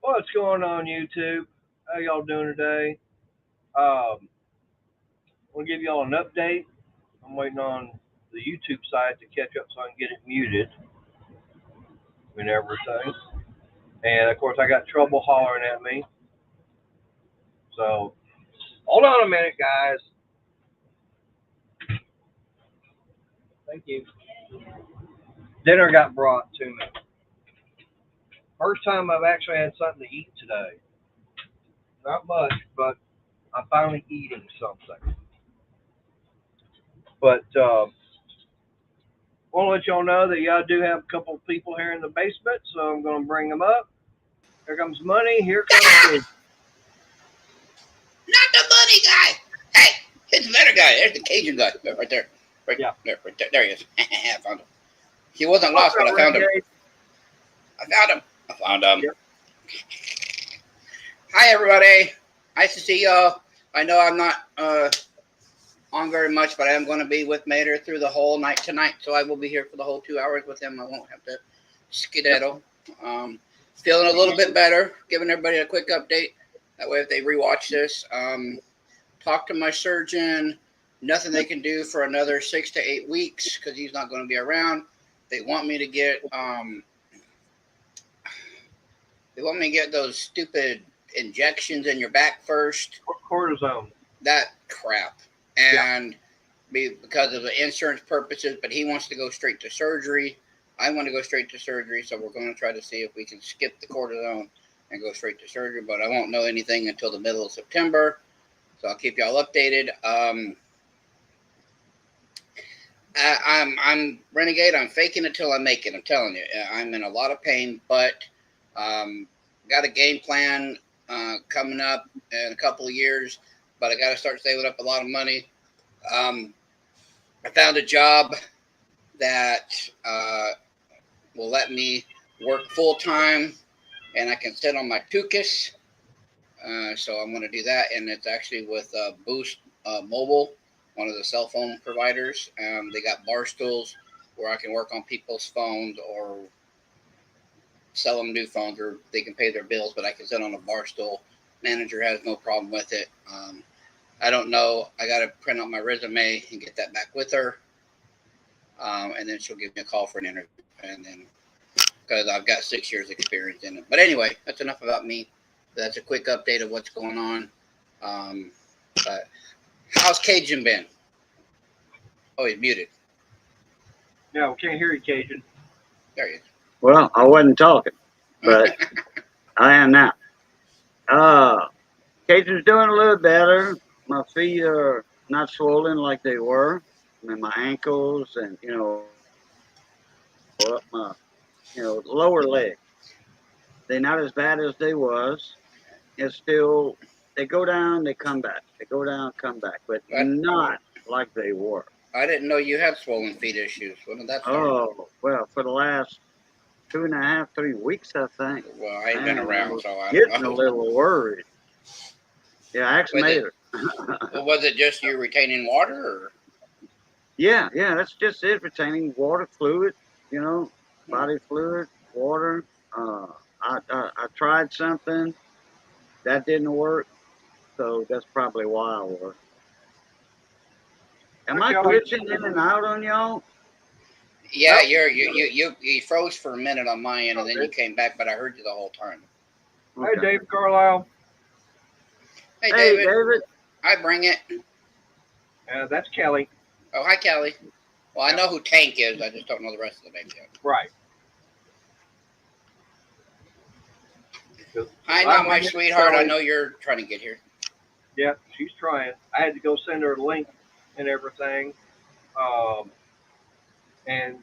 What's going on, YouTube? How y'all doing today? Um, I want to give y'all an update. I'm waiting on the YouTube side to catch up so I can get it muted and everything. And of course, I got trouble hollering at me. So hold on a minute, guys. Thank you. Dinner got brought to me. First time I've actually had something to eat today. Not much, but I'm finally eating something. But want to let y'all know that y'all do have a couple of people here in the basement, so I'm going to bring them up. Here comes Money. Here comes Dave. Not the money guy. Hey, it's the better guy. There's the Cajun guy. Right there. Right there. Right there. There he is. I found him. He wasn't lost, but I found him. I found him. Yep. Hi, everybody. Nice to see y'all. I know I'm not on very much, but I am going to be with Mater through the whole night tonight, so I will be here for the whole 2 hours with him. I won't have to skedaddle. Feeling a little bit better. Giving everybody a quick update. That way, if they rewatch this, talk to my surgeon. Nothing they can do for another 6 to 8 weeks because he's not going to be around. They want me to get those stupid injections in your back first. Cortisone. That crap. And because of the insurance purposes, but he wants to go straight to surgery. I want to go straight to surgery, so we're going to try to see if we can skip the cortisone and go straight to surgery, but I won't know anything until the middle of September, so I'll keep y'all updated. I'm renegade. I'm faking it till I make it. I'm telling you, I'm in a lot of pain, but got a game plan coming up in a couple of years, but I got to start saving up a lot of money. I found a job that will let me work full time, and I can sit on my Tuchus. So I'm going to do that, and it's actually with Boost Mobile, one of the cell phone providers. They got bar stools where I can work on people's phones or sell them new phones, or they can pay their bills, but I can sit on a bar stool. Manager has no problem with it. I don't know. I got to print out my resume and get that back with her. And then she'll give me a call for an interview. And then, because I've got 6 years experience in it. But anyway, that's enough about me. That's a quick update of what's going on. But how's Cajun been? Oh, he's muted. No, we can't hear you, Cajun. There he is. Well, I wasn't talking, but I am now. Cajun's doing a little better. My feet are not swollen like they were. I mean, my ankles and, up my, lower leg. They're not as bad as they was. It's still, they go down, they come back. They go down, come back, but not like they were. I didn't know you had swollen feet issues. When did that start? Oh, well, for the last 2.5, 3 weeks, I think. Well, I ain't been around, so I don't know. A little worried. Yeah, I actually made it. Well, was it just you retaining water, or? Yeah, that's just it. Retaining water, fluid, body fluid, water. I tried something that didn't work, so that's probably why I was. Am I glitching in and out on y'all? Yeah, you froze for a minute on my end, and then you came back, but I heard you the whole time. Okay. Hey, Dave Carlisle. Hey, David. I bring it. That's Kelly. Oh, hi, Kelly. Well, I know who Tank is. I just don't know the rest of the names yet. Right. Hi, now, my sweetheart. I know you're trying to get here. Yeah, she's trying. I had to go send her a link and everything. And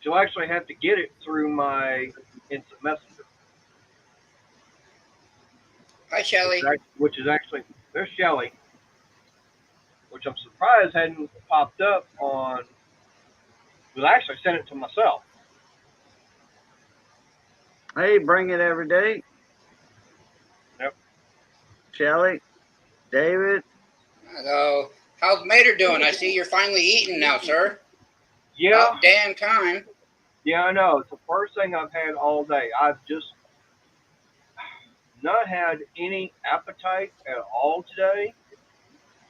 she'll actually have to get it through my instant messenger. Hi, Shelly. Which is actually, there's Shelly, which I'm surprised hadn't popped up on, because I actually sent it to myself. Hey, bring it every day. Yep. Shelly, David. Hello. How's Mater doing? I see you're finally eating now, sir. Yeah. About damn time. Yeah, I know. It's the first thing I've had all day. not had any appetite at all today,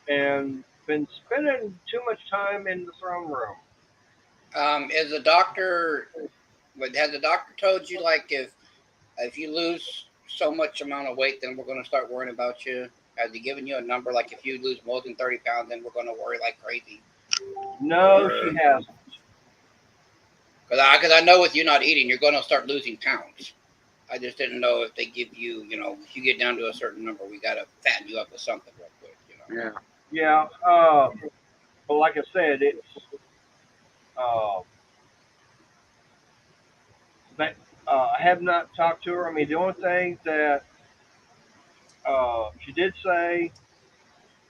and been spending too much time in the throne room. Is the doctor? Has the doctor told you like if you lose so much amount of weight, then we're going to start worrying about you? Has he given you a number like if you lose more than 30 pounds, then we're going to worry like crazy? No, she hasn't. Because I know with you not eating, you're going to start losing pounds. I just didn't know if they give you, if you get down to a certain number, we got to fatten you up with something real quick. Yeah. Yeah. But like I said, it's uh, that I have not talked to her. I mean, the only thing that she did say,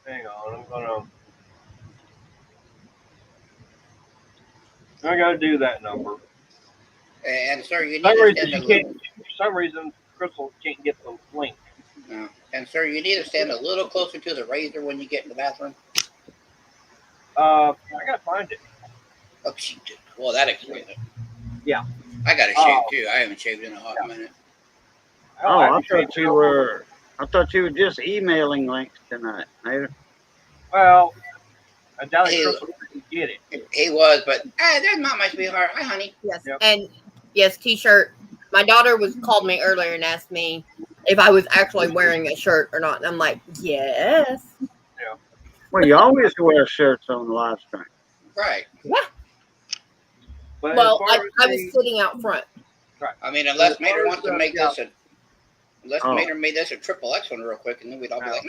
hang on, I got to do that number. And sir, you need For some to reason stand she can't. For some reason, Crystal can't get the link. no. And sir, you need to stand a little closer to the razor when you get in the bathroom. I gotta find it. Oh, well, that explains it. Yeah. I got to shave too. I haven't shaved in a hot minute. Oh, I thought you were. I thought you were just emailing links tonight, Nader. Well, I doubt Crystal can get it. He was, but that's not my sweetheart. Hi, honey. Yes, Yep. and yes, T-shirt. My daughter called me earlier and asked me if I was actually wearing a shirt or not, and I'm like, yes. Yeah. Well, you always wear shirts on the live stream. Right. Yeah. But Well, I was sitting out front. Right. I mean, unless Mater wants to make this unless Oh. Mater made this a triple X one real quick, and then we'd all be like,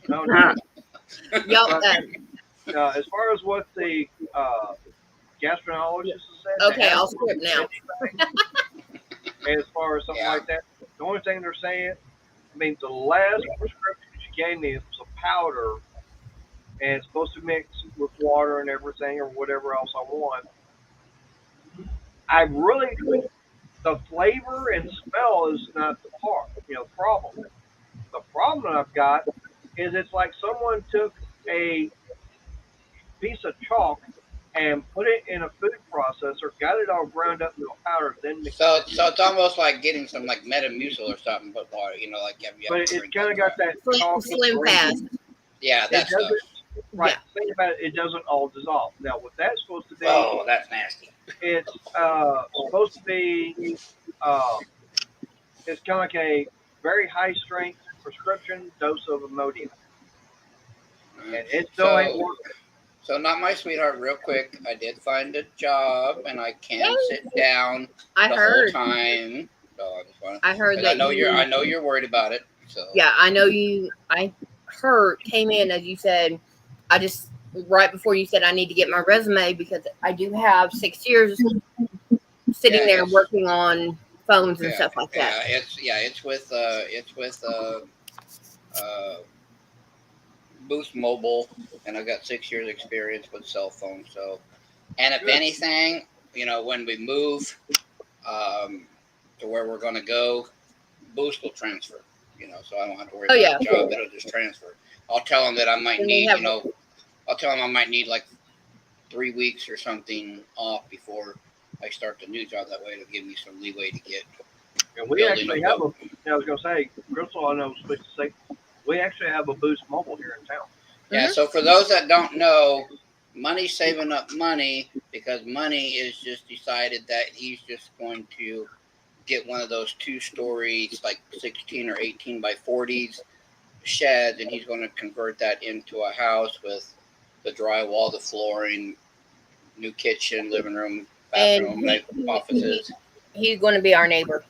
No. Yup. As far as what the gastroenterologist said. Okay, I'll skip now. As far as something like that, the only thing they're saying, I mean, the last prescription she gave me was a powder, and it's supposed to mix with water and everything or whatever else I want. I really, the flavor and smell is not the problem. The problem that I've got is it's like someone took a piece of chalk and put it in a food processor, got it all ground up into a powder, then mixed so it. it's almost like getting some like Metamucil or something, but water, like But it's kind of got that chalk Slim fast. Yeah, that's stuff. Right. Yeah. Think about it. It doesn't all dissolve. Now, what that's supposed to be, Oh, that's nasty. it's supposed to be, it's kind of like a very high strength prescription dose of Imodium, and it still ain't working. So, not my sweetheart. Real quick, I did find a job, and I can sit down I the heard. whole time. So I heard that. I know you're worried about it. So Yeah, I know you. I came in as you said. I just right before you said I need to get my resume because I do have 6 years sitting there working on phones and stuff like that. It's with Boost Mobile, and I've got 6 years experience with cell phones. So, and if anything, when we move to where we're going to go, Boost will transfer. So I don't have to worry about the job. It'll just transfer. I'll tell them that I might need, I'll tell them I might need like 3 weeks or something off before I start the new job. That way it'll give me some leeway to get. And we actually have I was going to say, Crystal, I know I was supposed to say, we actually have a Boost Mobile here in town. Yeah, so for those that don't know, Money's saving up money because Money is just decided that he's just going to get one of those 2-story, like 16 or 18 by 40s sheds, and he's going to convert that into a house with the drywall, the flooring, new kitchen, living room, bathroom, offices. He's going to be our neighbor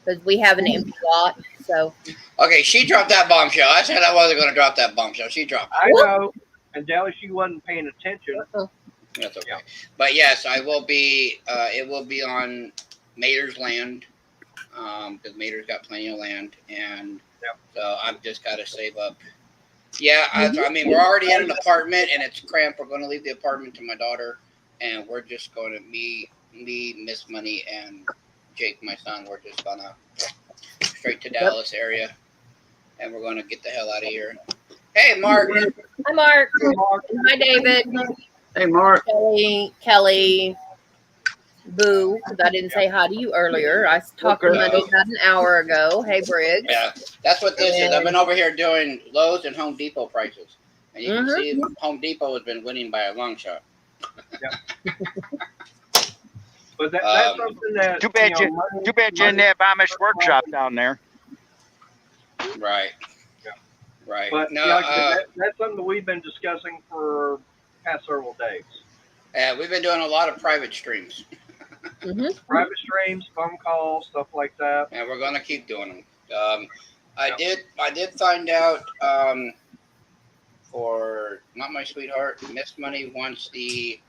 because we have an empty lot. So okay, she dropped that bombshell. I said I wasn't going to drop that bombshell. She dropped it. I know, and Dally, she wasn't paying attention. That's okay. But yes, I will be. It will be on Mater's land because Mater's got plenty of land, and so I've just got to save up. Yeah, I mean we're already in an apartment and it's cramped. We're going to leave the apartment to my daughter, and we're just going to me, Miss Money, and Jake, my son. We're just gonna straight to Dallas area, and we're going to get the hell out of here. Hey, Mark. Hi, Mark. Hi, David. Hey, Mark. Kelly. Boo, because I didn't say hi to you earlier. I talked to Okay. Monday about an hour ago. Hey, Briggs. Yeah, that's what this is. I've been And- over here doing Lowe's and Home Depot prices, and you can Mhm. see Home Depot has been winning by a long shot. But that's something that Too bad you, money- too bad you're in money- that Amish workshop down there. Right. Yeah. Right. But No, like I said, that's something that we've been discussing for past several days. we've been doing a lot of private streams, Mhm. Private streams, phone calls, stuff like that. and we're gonna keep doing them. I did find out for not my sweetheart, Miss Money wants the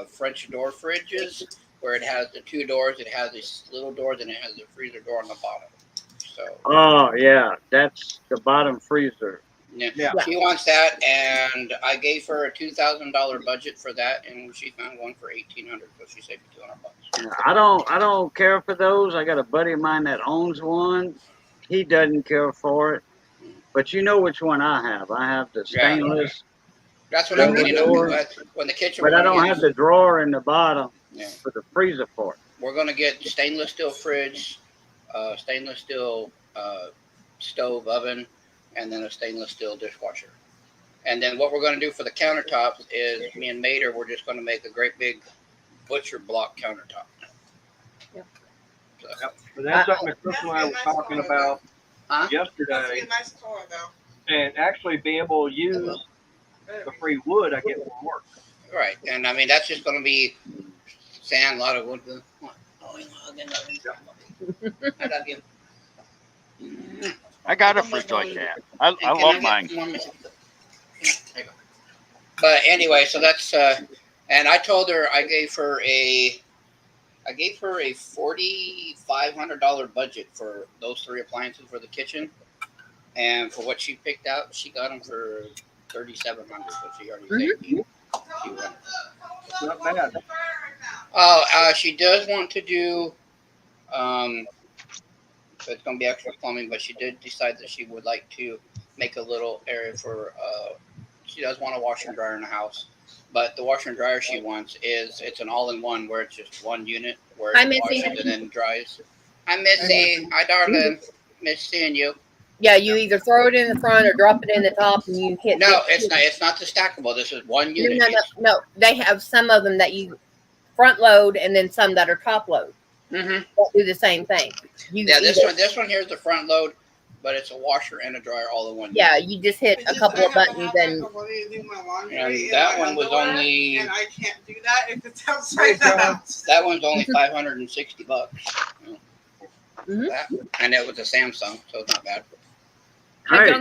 French door fridges where it has the two doors. It has these little doors and it has the freezer door on the bottom. So Oh yeah, that's the bottom freezer. yeah, Yeah. she wants that, and I gave her a $2,000 budget for that, and she found one for $1,800. So she saved me $200. I don't care for those. I got a buddy of mine that owns one. He doesn't care for it. But you know which one I have. I have the Yeah. stainless, That's what I'm Double getting door. up when the kitchen. but I we're don't gonna have get- the drawer in the bottom Yeah. for the freezer part. We're gonna get stainless steel fridge, stainless steel stove oven, and then a stainless steel dishwasher. And then what we're gonna do for the countertops is me and Mater, we're just gonna make a great big butcher block countertop. Yep. So, Yep. But that's something that Chris and I were talking about Huh? That's yesterday, a nice toy, though. and actually being able to use the free wood I get from work. Right, and I mean that's just gonna be sand, a lot of wood. Oh, I love you. I got a fridge like that. I love mine. But anyway, so that's and I told her I gave her a $4,500 budget for those three appliances for the kitchen, and for what she picked out, she got them for $3,700. So she already saved me. She won. It's not bad. Oh, she does want to do. So it's going to be extra plumbing, but she did decide that she would like to make a little area for. She does want a washer and dryer in the house, but the washer and dryer she wants it's an all-in-one where it's just one unit where Hi, it Missy. washes and then dries. Hi, Missy. Hi, darling. Miss seeing you. Yeah, you either throw it in the front or drop it in the top, and you hit. No, it's not. It's not the stackable. This is one No, unit. no, no, no. They have some of them that you front load, and then some that are top load. Mm-hmm. That do the same thing. You Yeah, this either- one. This one here is the front load, but it's a washer and a dryer all in one. Yeah, you just hit a couple of buttons, and And that one was only. And I can't do that if it's outside the house. That one's only $560. Mhm. That, and it was a Samsung, so it's not bad. Hey,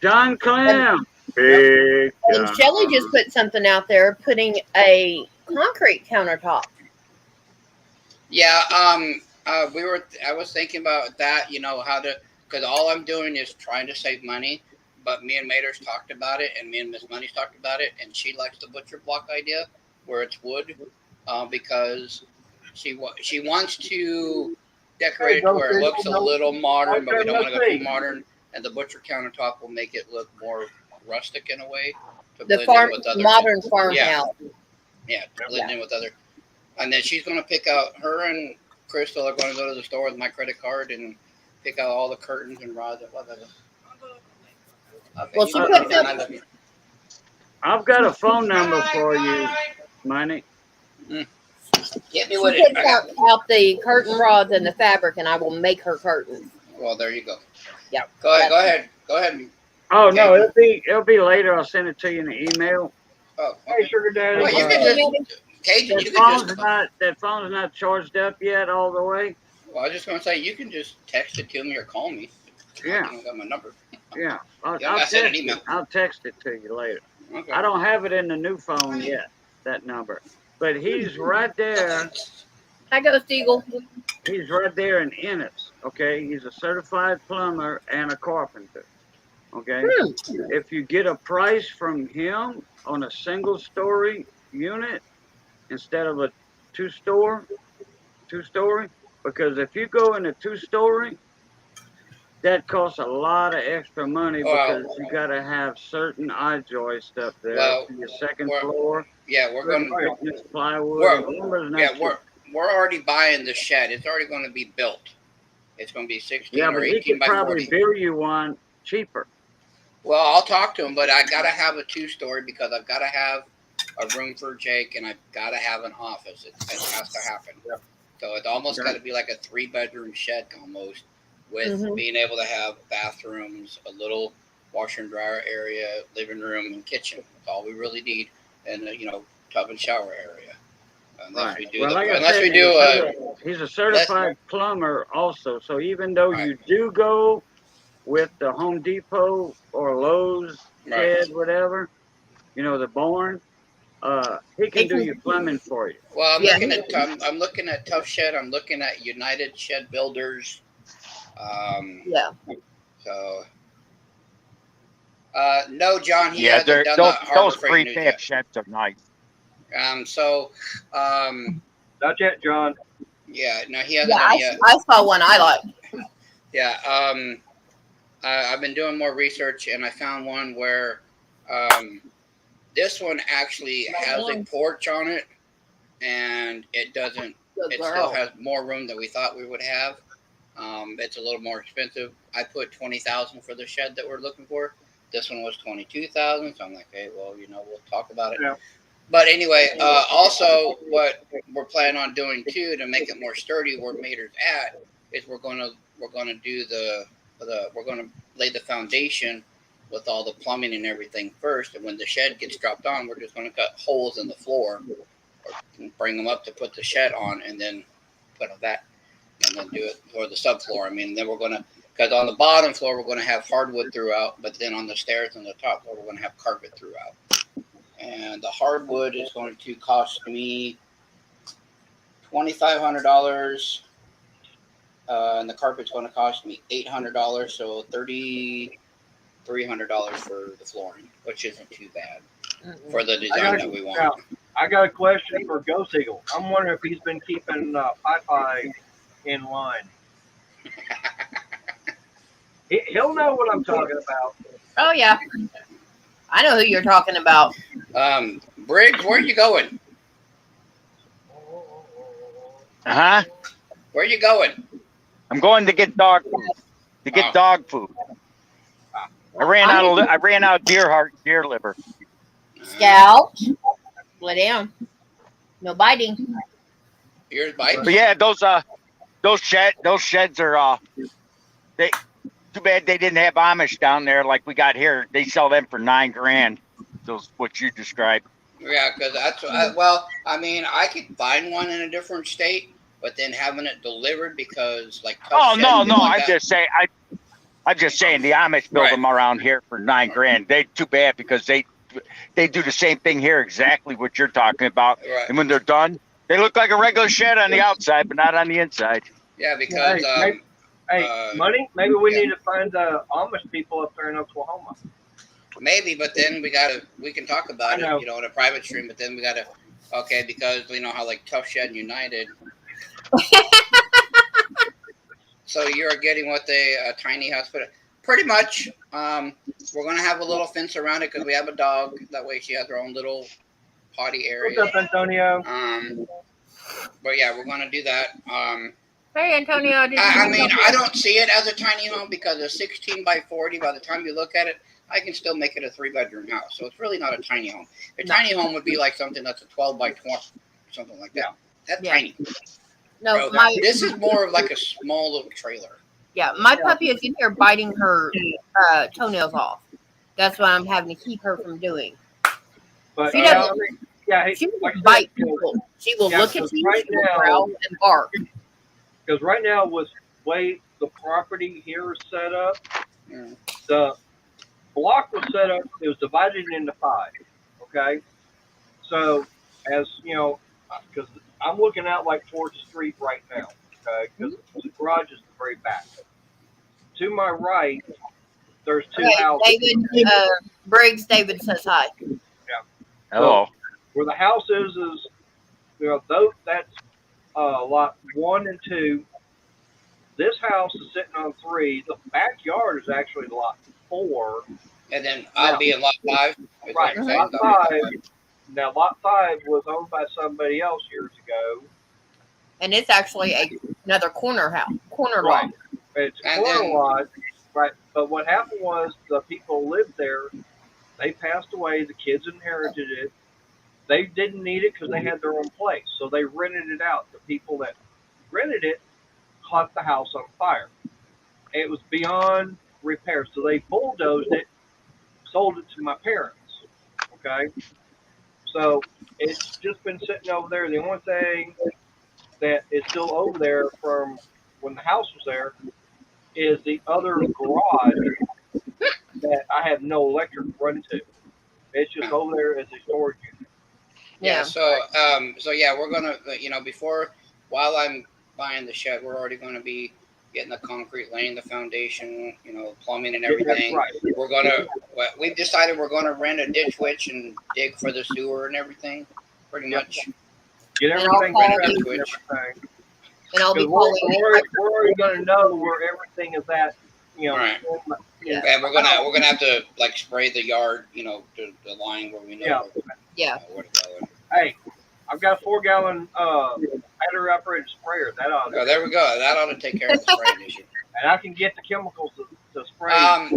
John Clam. Big And John. Shelly just put something out there, putting a concrete countertop. Yeah, I was thinking about that. You know how to, because all I'm doing is trying to save money. But me and Mater's talked about it, and me and Miss Money's talked about it, and she likes the butcher block idea, where it's wood, because she wants to decorate it to where it looks a little modern, but we don't want to go too modern. And the butcher countertop will make it look more rustic in a way. To The blend in farm, with other- modern farmhouse. Yeah, to blend in with other. And then she's going to pick out, her and Crystal are going to go to the store with my credit card and pick out all the curtains and rods and whatever. Okay, Well, you she can put put it down. I love you. I've got a phone number for you, Money. Hit me She with it. picks out the curtain rods and the fabric, and I will make her curtains. Well, there you go. Yeah. Go ahead. Oh no, it'll be later. I'll send it to you in the email. Oh, Hey, Sugar Daddy. well, you can just, Cajun, you can just. That phone's not charged up yet all the way. Well, I was just going to say, you can just text it to me or call me. Yeah. You don't got my number. Yeah, I sent an email. I'll text it to you later. Okay. I don't have it in the new phone yet, that number. But he's right there. Hi, Ghost Eagle. He's right there in Ennis. Okay, he's a certified plumber and a carpenter. Okay, if you get a price from him on a single story unit instead of a two story, because if you go in a 2-story, that costs a lot of extra money Well- because you got to have certain eye joists up there Well, for your second we're- floor. Yeah, we're going to. Thickness plywood. We're- and lumber's not Yeah, cheap. we're already buying the shed. It's already going to be built. It's going to be 16 Yeah, or but he 18 could by probably 40. bill you one cheaper. Well, I'll talk to him, but I got to have a 2-story because I've got to have a room for Jake and I've got to have an office. It has to happen. Yep. So it's almost Okay. got to be like a 3-bedroom shed almost, with Mhm. being able to have bathrooms, a little washer and dryer area, living room, and kitchen. That's all we really need, and tub and shower area. Unless we do, Well, like I unless said, we do he's a certified plumber also. So even though Right. you do go with the Home Depot or Lowe's Right. shed, whatever, the Bourne, he can do your plumbing for you. Well, Yeah. I'm looking at Tough Shed. I'm looking at United Shed Builders. Yeah. So, no, John, he Yeah, hasn't done those the Harbor Freight news prefab yet. sheds are nice. Not yet, John. Yeah, no, he hasn't Yeah, done it yet. I saw one I liked. Yeah, I've been doing more research, and I found one where this one actually has a porch on it, and it doesn't. Good It girl. still has more room than we thought we would have. It's a little more expensive. I put $20,000 for the shed that we're looking for. This one was $22,000, so I'm like, hey, well, we'll talk about it. Yeah. But anyway, also what we're planning on doing too to make it more sturdy, where Mater's at, is we're gonna do we're gonna lay the foundation with all the plumbing and everything first, and when the shed gets dropped on, we're just gonna cut holes in the floor, or bring them up to put the shed on, and then put on that, and then do it for the subfloor. I mean, then we're gonna, because on the bottom floor we're gonna have hardwood throughout, but then on the stairs and the top floor we're gonna have carpet throughout. And the hardwood is going to cost me $2,500, and the carpet's going to cost me $800, so $3,300 for the flooring, which isn't too bad for the design that we want. Now, I got a question for Ghost Eagle. I'm wondering if he's been keeping Popeye in line. He'll know what I'm talking about. Oh yeah, I know who you're talking about. Briggs, where are you going? Huh? Where are you going? I'm going to get dog food. To get Oh. dog food. I ran out of deer heart, deer liver. Scout, lay down. No biting. Here's Bite. But yeah, those sheds are they too bad they didn't have Amish down there like we got here. They sell them for $9,000. Those what you described. Yeah, because that's I mean, I could find one in a different state, but then having it delivered because like. Oh no, Like I'm that, just saying the Amish build Right. them around here for $9,000. They too bad because they do the same thing here, exactly what you're talking about. Right. And when they're done, they look like a regular shed on the outside, but not on the inside. Yeah, because Money? Maybe we yeah. need to find Amish people up there in Oklahoma. maybe, but then we can talk about I know. it, in a private stream. But then we gotta, because how like Tough Shed and United. So you're getting what a tiny house, but pretty much, we're gonna have a little fence around it because we have a dog. That way, she has her own little potty area. What's up, Antonio? But yeah, we're gonna do that. Hey, Antonio. I mean, I don't see it as a tiny home because a 16 by 40, by the time you look at it, I can still make it a 3-bedroom house. So it's really not a tiny home. A tiny home would be like something that's a 12 by 20, something like that. That's Yeah. tiny. No, Bro, this is more of like a small little trailer. my puppy is in here biting her toenails off. That's what I'm having to keep her from doing. But She doesn't- She like I will said, bite people. She will Yeah, look at because you, right she will now- growl and bark. because right now with the way the property here is set up, Mm. the block was set up. It was divided into 5. Okay, so as because I'm looking out like towards the street right now. Okay, because the garage is the very back. To my right, there's 2 Okay, houses. David, Briggs, David says hi. Hello. Where the house is that's lot 1 and 2 This house is sitting on 3. The backyard is actually lot 4. And then I'll be in lot 5. Is Right, what you're saying? lot 5. Now, lot 5 was owned by somebody else years ago. And it's actually another corner lot. Right. It's a And corner then- lot. Right. But what happened was the people lived there. They passed away. The kids inherited it. They didn't need it because they had their own place. So they rented it out. The people that rented it caught the house on fire. It was beyond repair. So they bulldozed it, sold it to my parents. Okay. So it's just been sitting over there. The only thing that is still over there from when the house was there is the other garage that I have no electric run to. It's just over there as a storage unit. Yeah. Yeah. So yeah, we're gonna, while I'm buying the shed, we're already gonna be getting the concrete, laying the foundation, plumbing and everything. Right. We've decided we're gonna rent a ditch witch and dig for the sewer and everything, pretty much. Get And everything I'll ready call and you. everything. And I'll be 'Cause calling we're already going to know where everything is at. Right. Yeah. And we're gonna have to like spray the yard, the line where we know Yeah. where to go. Hey, I've got a 4-gallon battery operated sprayer. That ought to, Oh, there we go. That ought to take care of the spraying issue. and I can get the chemicals to spray.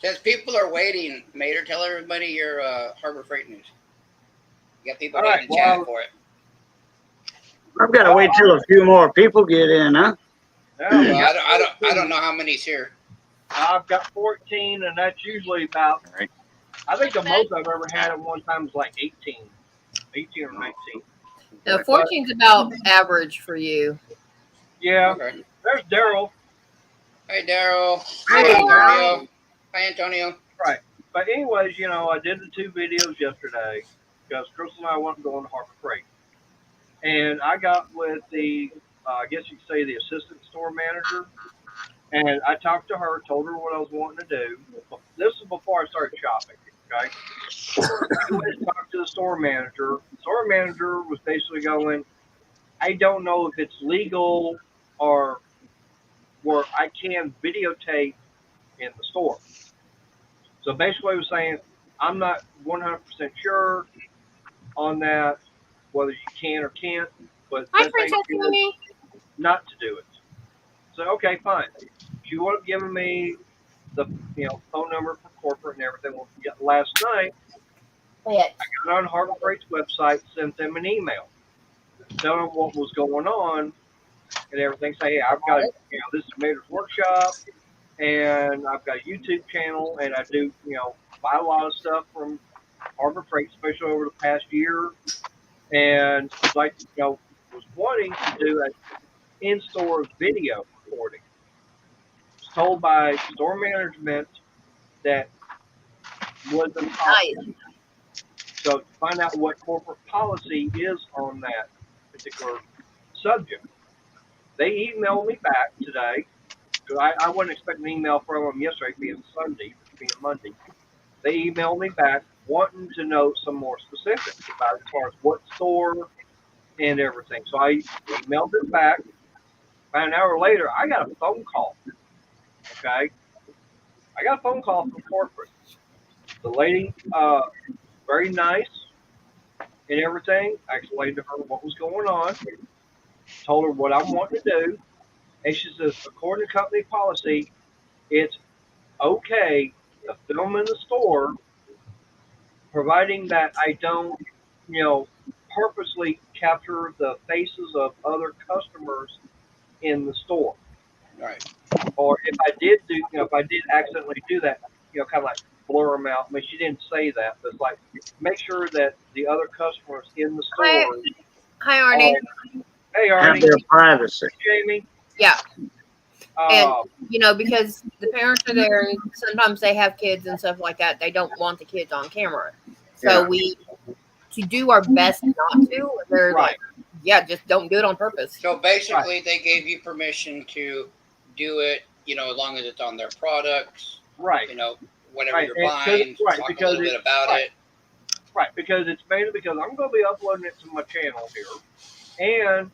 Since people are waiting, Mater, tell everybody your Harbor Freight news. You got people All right, waiting in chat well, for it. I've got to wait till a few more people get in, huh? Now, Well, I don't know how many's here. I've got 14, and that's usually about. Right. I think the most I've ever had at one time was like 18 or 19. Now, 14's about average for you. Yeah. Okay. There's Daryl. Hey, Daryl. Hey, Antonio. Hi, Antonio. Right. But anyways, I did the 2 videos yesterday because Crystal and I wanted to go on Harbor Freight. And I got with the, I guess you could say the assistant store manager. And I talked to her, told her what I was wanting to do. This is before I started shopping, okay? I went and talked to the store manager. The store manager was basically going, I don't know if it's legal or where I can videotape in the store. So basically, I was saying, I'm not 100% sure on that, whether you can or can't, but Hi, this ain't Princess Amy. not to do it. So, okay, fine. She would have given me the phone number for corporate and everything. Well, last night, Wait. I got on Harbor Freight's website, sent them an email, telling them what was going on and everything. Say, hey, I've got, this is Mater's Workshop, and I've got a YouTube channel, and I do, buy a lot of stuff from Harbor Freight, especially over the past year, and like, was wanting to do an in-store video recording. Was told by store management that wasn't possible. Nice. So to find out what corporate policy is on that particular subject, they emailed me back today. I wasn't expecting an email from them yesterday, being Sunday, being Monday. They emailed me back wanting to know some more specifics about as far as what store and everything. So I emailed it back. About an hour later, I got a phone call. Okay? I got a phone call from corporate. The lady, very nice and everything. I explained to her what was going on, told her what I'm wanting to do, and she says, according to company policy, it's okay to film in the store, providing that I don't, purposely capture the faces of other customers in the store. Right. Or if I did if I did accidentally do that, kind of like blur them out. I mean, she didn't say that, but it's like make sure that the other customers in the store. Hi, Arnie. Hey, Have Arnie. their privacy. Jamie. Yeah. And, Uh, because the parents are there and sometimes they have kids and stuff like that. They don't want the kids on camera. So we to do our best not to. They're right. like, just don't do it on purpose. So basically, they gave you permission to do it, as long as it's on their products. Right. Whatever Right. you're And buying, right, talk a because little bit about it. Right, because it's mainly because I'm going to be uploading it to my channel here, and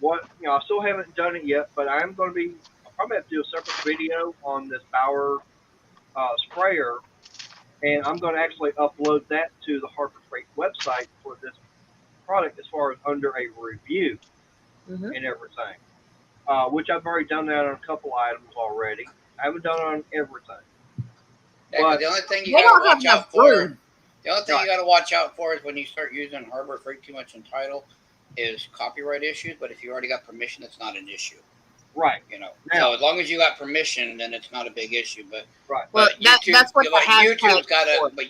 what I still haven't done it yet, but I'm going to be. I'll probably have to do a separate video on this Bauer sprayer, and I'm going to actually upload that to the Harbor Freight website for this product as far as under a review Mhm. and everything. Which I've already done that on a couple items already. I haven't done it on everything. Yeah, 'cause the only thing you They gotta don't have watch out enough for, room. the only thing Right. you gotta watch out for is when you start using Harbor Freight too much in title, is copyright issues. But if you already got permission, it's not an issue. Right. You know, Now- so as long as you got permission, then it's not a big issue. But Right. Well, but YouTube, that's what the hashtag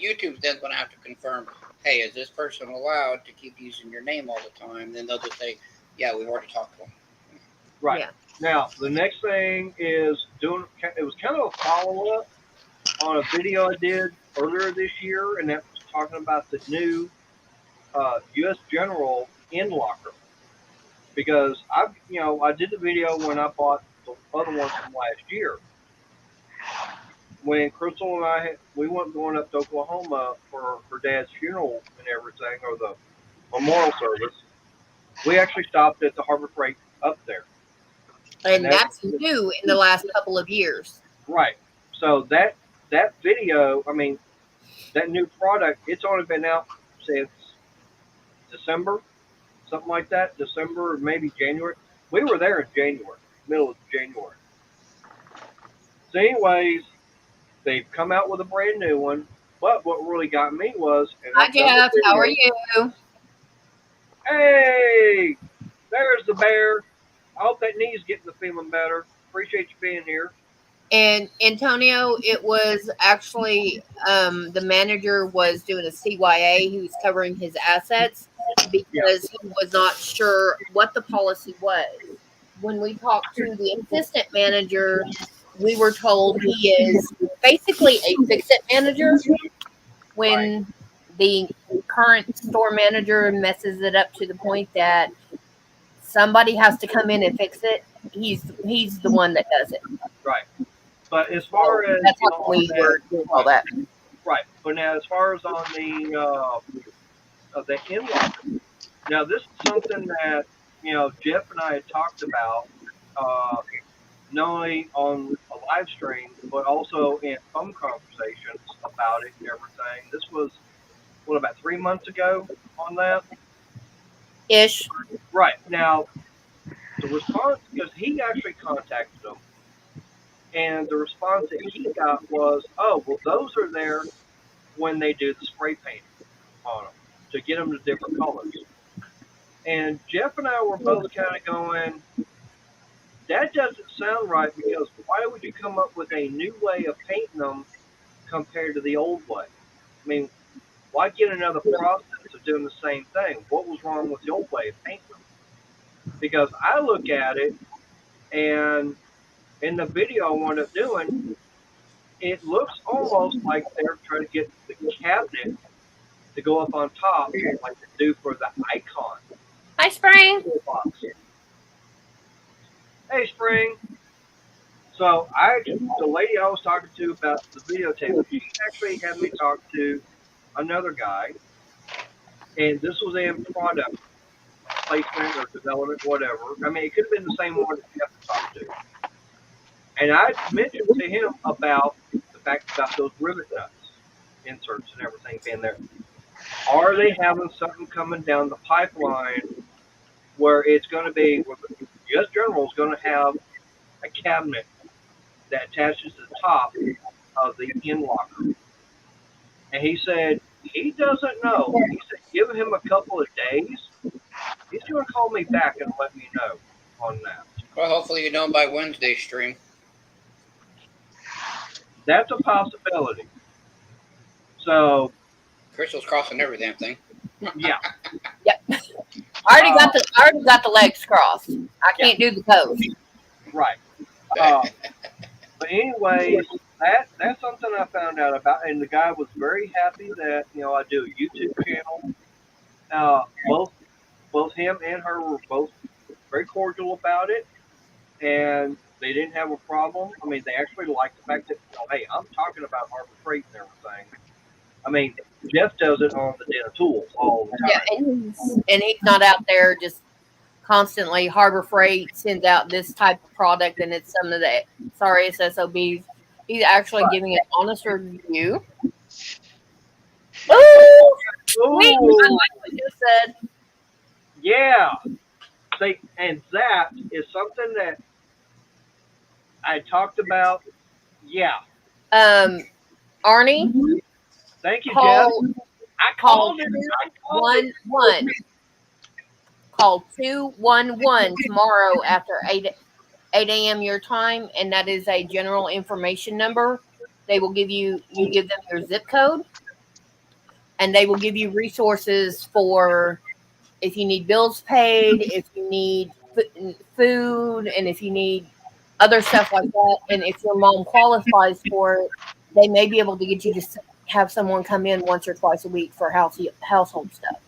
YouTube's then gonna have to confirm. Hey, is this person allowed to keep using your name all the time? Then they'll just say, yeah, we've already talked to them. Right. Yeah. Now, the next thing is doing. It was kind of a follow up on a video I did earlier this year, and that was talking about the new U.S. General in locker. Because I did the video when I bought the other one from last year. When Crystal and we went going up to Oklahoma for her dad's funeral and everything, or the memorial service, we actually stopped at the Harbor Freight up there. And that's new in the last couple of years. Right. So that video, I mean, that new product, it's only been out since December, something like that. December, maybe January. We were there in January, middle of January. So, anyways, they've come out with a brand new one. But what really got me was, and Hi, I've done the Jeff. How are video. you? Hey, there's the bear. I hope that knee's getting the feeling better. Appreciate you being here. And Antonio, it was actually the manager was doing a CYA. He was covering his assets because he was not sure what the policy was. When we talked to the assistant manager, we were told he is basically a fix-it manager. When the current store manager messes it up to the point that somebody has to come in and fix it, he's the one that does it. Right. But as far as that's how we were doing all that. Right. But now, as far as on the in-law, now this is something that Jeff and I had talked about, not only on a live stream but also in phone conversations about it and everything. This was about 3 months ago on that. Ish. Right. Now, the response, because he actually contacted them, and the response that he got was, "Oh, well, those are there when they do the spray paint on them to get them to different colors." And Jeff and I were both kind of going, "That doesn't sound right, because why would you come up with a new way of painting them compared to the old way? I mean, why get another process of doing the same thing? What was wrong with the old way of painting them?" Because I look at it, and in the video I wound up doing, it looks almost like they're trying to get the cabinet to go up on top, like they do for the icon. Hi, Spring. Box. Hey, Spring. So the lady I was talking to about the videotape, she actually had me talk to another guy, and this was in product placement or development, whatever. I mean, it could have been the same one that you have to talk to. And I mentioned to him about the fact about those rivet nuts, inserts and everything being there. Are they having something coming down the pipeline where it's going to be, where the U.S. General is going to have a cabinet that attaches to the top of the in-locker? And he said he doesn't know. He said give him a couple of days. He's going to call me back and let me know on that. Well, hopefully you know by Wednesday stream. That's a possibility. So Crystal's crossing every damn thing. yeah. Yep. I already got the legs crossed. I can't do the toes. Right. But anyways, that's something I found out about, and the guy was very happy that I do a YouTube channel. Both him and her were both very cordial about it, and they didn't have a problem. I mean, they actually liked the fact that hey, I'm talking about Harbor Freight and everything. I mean, Jeff does it on the Den of Tools all the time. Yeah, and he's not out there just constantly. Harbor Freight sends out this type of product, and it's some of the sorry SSOBs. He's actually giving an honest review. Ooh, sweet! I Ooh, like what you said. yeah. See, and that is something that I talked about. Yeah. Arnie, Thank you, Jeff. call I call called it. I called it. 211. Call 211 tomorrow after 8 a.m. your time, and that is a general information number. They will give you give them your zip code, and they will give you resources for if you need bills paid, if you need food, and if you need other stuff like that. And if your mom qualifies for it, they may be able to get you to have someone come in once or twice a week for household stuff.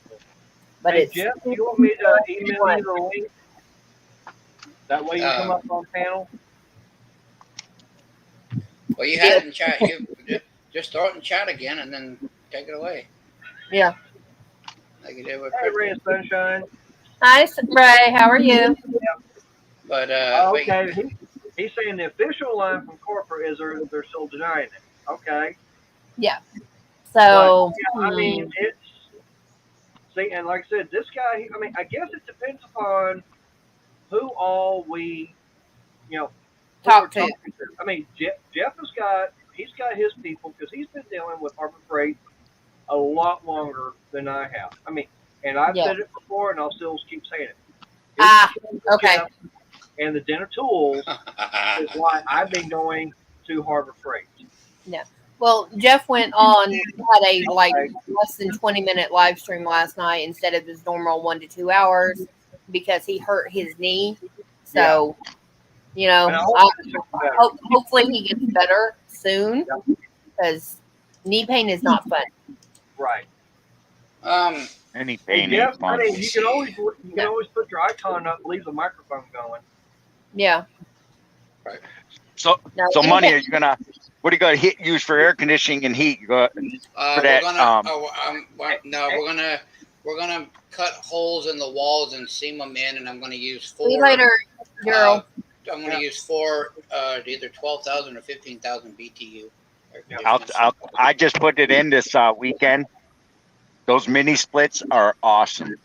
But Hey, it's Jeff, do you want me to email you the link? That way you come up on panel. Well, you had it in chat. You just throw it in chat again and then take it away. Yeah. Like you did with Hey, Ray of Sunshine. Hi, Ray. How are you? But Okay, he's saying the official line from corporate is they're still denying it. Okay. Yeah. So, But, yeah, I mean, it's see, and like I said, this guy. I mean, I guess it depends upon who all we, you know, who talk we're to. talking to. I mean, Jeff has got his people because he's been dealing with Harbor Freight a lot longer than I have. I mean, and I've Yeah. said it before, and I'll still keep saying it. Okay. Jeff and the Dinner Tools is why I've been going to Harbor Freight. Well, Jeff went on, had a less than 20-minute live stream last night instead of his normal 1 to 2 hours because he hurt his knee. So, you know, And I hope it's just better. hopefully he gets better soon because knee pain is not fun. Right. Any Hey, pain Jeff, ain't fun. I mean, you can always put your icon up, leave the microphone going. Yeah. So Now, money, are you gonna? What are you gonna use for air conditioning and heat? we're that, gonna we're gonna cut holes in the walls and seam them in, and I'm gonna use 4. see you later, girl. I'm gonna use 4, either 12,000 or 15,000 BTU. I just put it in this weekend. Those mini splits are awesome.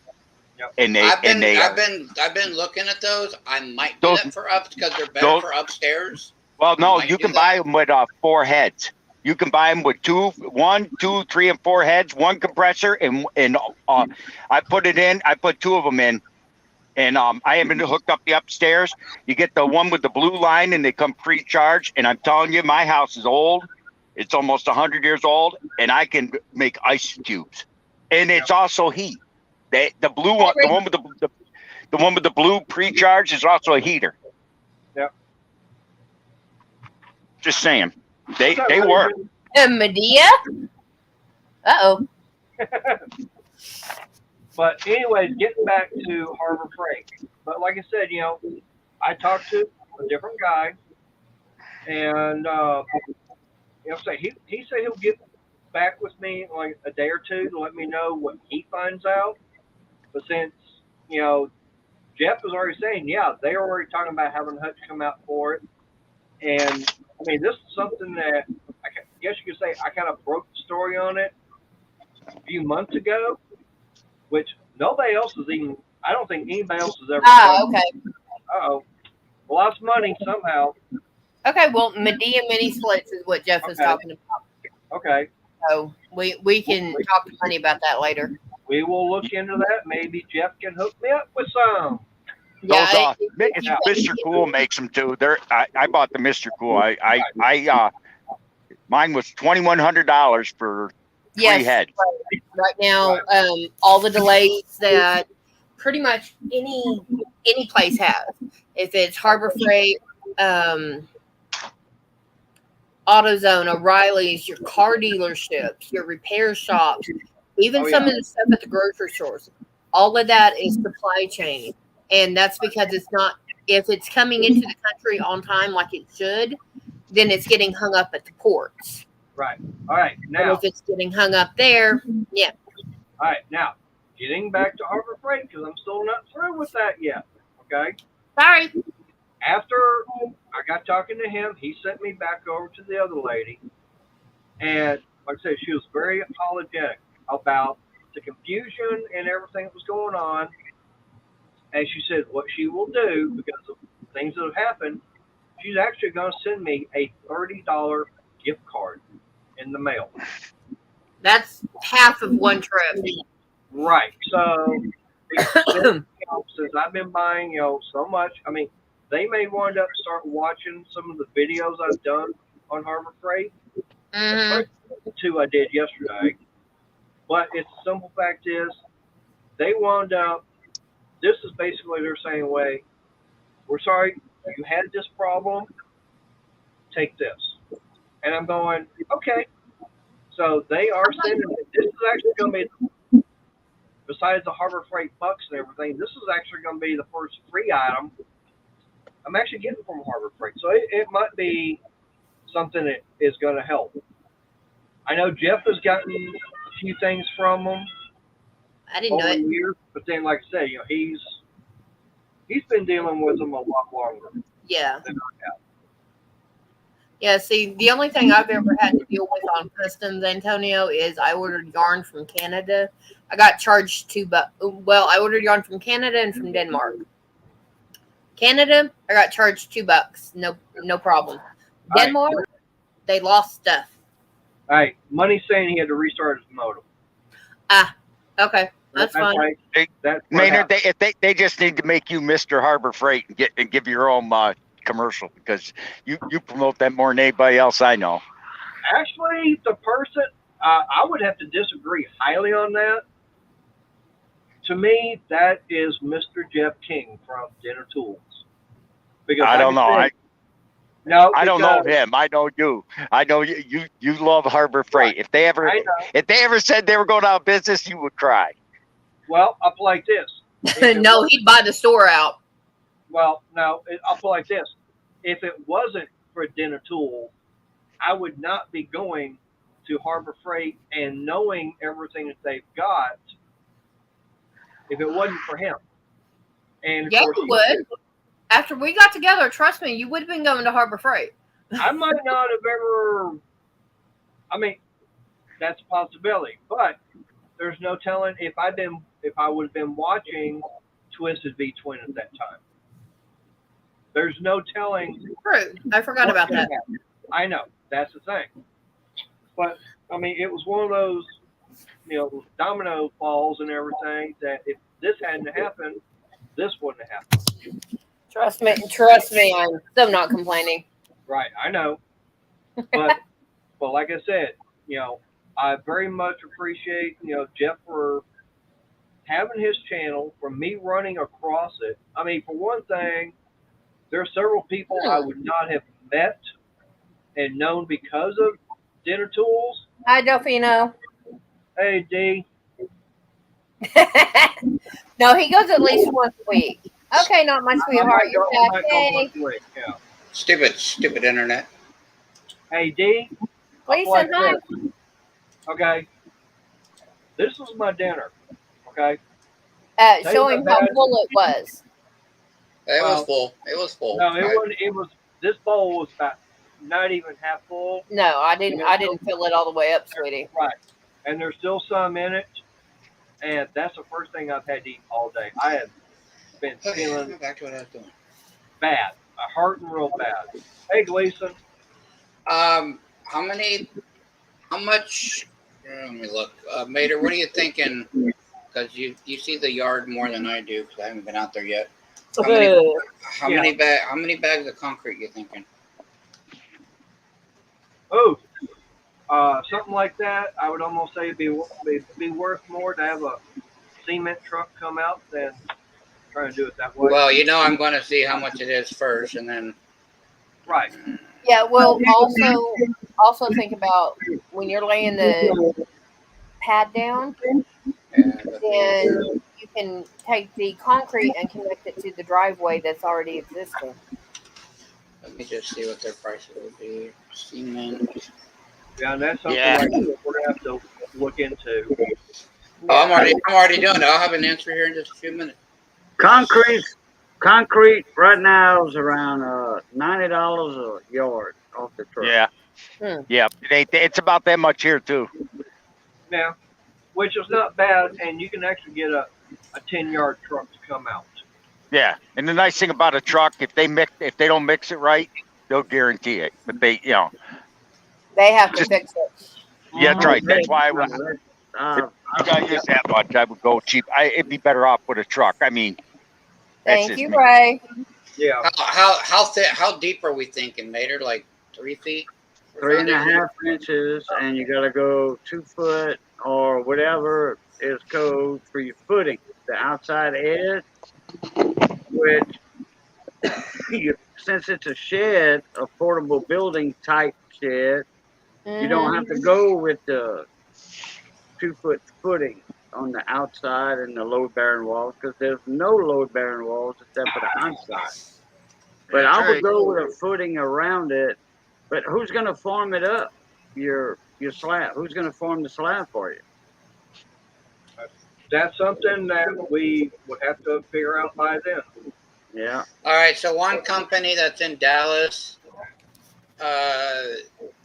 Yep. And I've been looking at those. I might do that for because they're better for upstairs. Well, no, you can buy them with 4 heads. You can buy them with 1, 2, 3, and 4 heads, 1 compressor, and I put it in. I put 2 of them in, and I haven't hooked up the upstairs. You get the one with the blue line, and they come pre-charged. And I'm telling you, my house is old. It's almost 100 years old, and I can make ice cubes, and it's also heat. The blue one, the one with the blue pre-charge is also a heater. Yep. Just saying, they work. Medea? Uh-oh. But anyways, getting back to Harbor Freight. But like I said, you know, I talked to a different guy, and you know, he said he'll get back with me in like a day or two to let me know what he finds out. But since, you know, Jeff was already saying, yeah, they're already talking about having Hutch come out for it. And, I mean, this is something that I guess you could say I kind of broke the story on it a few months ago, which nobody else has even, I don't think anybody else has ever done. Okay. Uh-oh. Lost money somehow. Okay, well, Medea mini splits is what Jeff was talking about. Okay. So we can talk to Money about that later. We will look into that. Maybe Jeff can hook me up with some. Yeah, Mr. Cool makes them too. I bought the Mr. Cool. Mine was $2,100 for 3 heads. Right now, all the delays that pretty much any place has. If it's Harbor Freight, AutoZone, O'Reilly's, your car dealerships, your repair shops, even some of the stuff at the grocery stores. All of that is supply chain. And that's because it's not, if it's coming into the country on time like it should, then it's getting hung up at the ports. Right. All right. Now, and if it's getting hung up there, yeah. All right. Now, getting back to Harbor Freight because I'm still not through with that yet. Okay. Sorry. After I got talking to him, he sent me back over to the other lady, and like I said, she was very apologetic about the confusion and everything that was going on. And she said what she will do because of things that have happened, she's actually going to send me a $30 gift card in the mail. That's half of one trip. Right. So since I've been buying, so much, I mean, they may wind up start watching some of the videos I've done on Harbor Freight, Mhm. especially the two I did yesterday. But it's the simple fact is, they wound up. This is basically they're saying, "Wait, we're sorry you had this problem. Take this." And I'm going, okay. So they are sending it. This is actually going to be, besides the Harbor Freight bucks and everything, this is actually going to be the first free item I'm actually getting from Harbor Freight. So it might be something that is going to help. I know Jeff has gotten a few things from them I didn't know over it. the years, but then, like I said, he's been dealing with them a lot longer Yeah. than I have. Yeah, see, the only thing I've ever had to deal with on customs, Antonio, is I ordered yarn from Canada. I got charged well, I ordered yarn from Canada and from Denmark. Canada, I got charged $2. No problem. Right. Denmark, they lost stuff. All right, Money's saying he had to restart his modem. Okay, that's fine. Right. That's what Maynard, happened. they just need to make you Mr. Harbor Freight and give your own commercial because you promote that more than anybody else I know. Actually, the person, I would have to disagree highly on that. To me, that is Mr. Jeff King from Dinner Tools. Because I don't know. I don't know him. I know you. I know you love Harbor Freight. Right. If they ever said they were going out of business, you would cry. Well, I'll put it like this. No, he'd buy the store out. Well, no, I'll put it like this. If it wasn't for Dinner Tools, I would not be going to Harbor Freight and knowing everything that they've got if it wasn't for him. And of Yeah, course, you would. After we got together, trust me, you would have been going to Harbor Freight. I might not have ever. I mean, that's a possibility, but there's no telling if I would have been watching Twisted V Twin at that time. There's no telling. True. I forgot about that. I know that's the thing, but I mean, it was one of those, domino falls and everything that if this hadn't happened, this wouldn't have happened. Trust me, I'm still not complaining. Right, I know, but like I said, I very much appreciate Jeff for having his channel, for me running across it. I mean, for one thing, there are several people I would not have met and known because of Dinner Tools. Hi, Delfino. Hey, D. No, he goes at least once a week. Okay, not my sweetheart. You're back. Hey. Yeah. Stupid internet. Hey, D. Please say hi. Okay. This was my dinner. Okay. Show him how full it was. It was full. It was full. No, it wasn't. It was. This bowl was about not even half full. No, I didn't fill it all the way up, sweetie. Right. And there's still some in it. And that's the first thing I've had to eat all day. I have been feeling back to what I was doing. bad. Hurting real bad. Hey, Gleason. How much? Let me look. Mater, what are you thinking? Because you see the yard more than I do because I haven't been out there yet. How many bags of concrete you thinking? Oh, something like that. I would almost say it'd be worth more to have a cement truck come out than trying to do it that way. Well, I'm going to see how much it is first, and then. Right. Yeah. Well, also think about when you're laying the pad down, then you can take the concrete and connect it to the driveway that's already existing. Let me just see what their price would be. Cement. Yeah, and that's something like that we're going to have to look into. Oh, I'm already doing it. I'll have an answer here in just a few minutes. Concrete right now is around $90 a yard off the truck. Yeah. Hmm. Yeah. It's about that much here too. Now, which is not bad, and you can actually get a 10-yard truck to come out. Yeah. And the nice thing about a truck, if they don't mix it right, they'll guarantee it. But they They have to Just- fix it. yeah, that's right. That's why if you gotta use that much, I would go cheap. It'd be better off with a truck. I mean, that's Thank just you, me. Ray. Yeah. How deep are we thinking, Mater? Like 3 feet? 3.5 inches, and you got to go 2 foot or whatever is code for your footing. The outside edge, which since it's a shed, a portable building type shed, you don't have to go with the 2 foot footing on the outside and the load bearing walls because there's no load bearing walls except for the outside. But That's I would right. go with a footing around it. But who's going to form it up? Your slab. Who's going to form the slab for you? That's something that we would have to figure out by then. Yeah. All right. So one company that's in Dallas,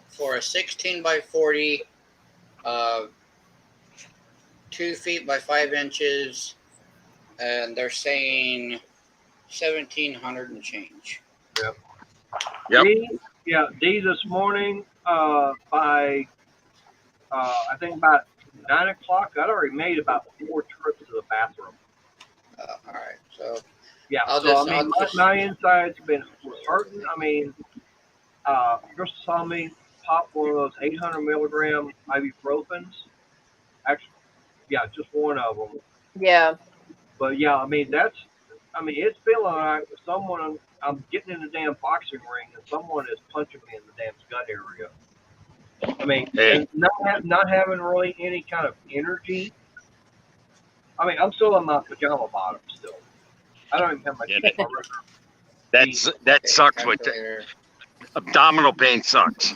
for a 16 by 40, 2 feet by 5 inches, and they're saying 1,700 and change. Yep. D this morning by I think about 9 o'clock. I'd already made about 4 trips to the bathroom. All right. So Yeah. I'll So just- my inside's was hurting. I mean, Crystal saw me pop one of those 800 milligram ibuprofens. Actually, yeah, just one of them. Yeah. But yeah, I mean it's feeling like someone. I'm getting in the damn boxing ring and someone is punching me in the damn gut area. I mean, Hey. and not having really any kind of energy. I mean, I'm still in my pajama bottoms still. I don't even have my Yeah, my regular. that sucks. calculator. Abdominal pain sucks.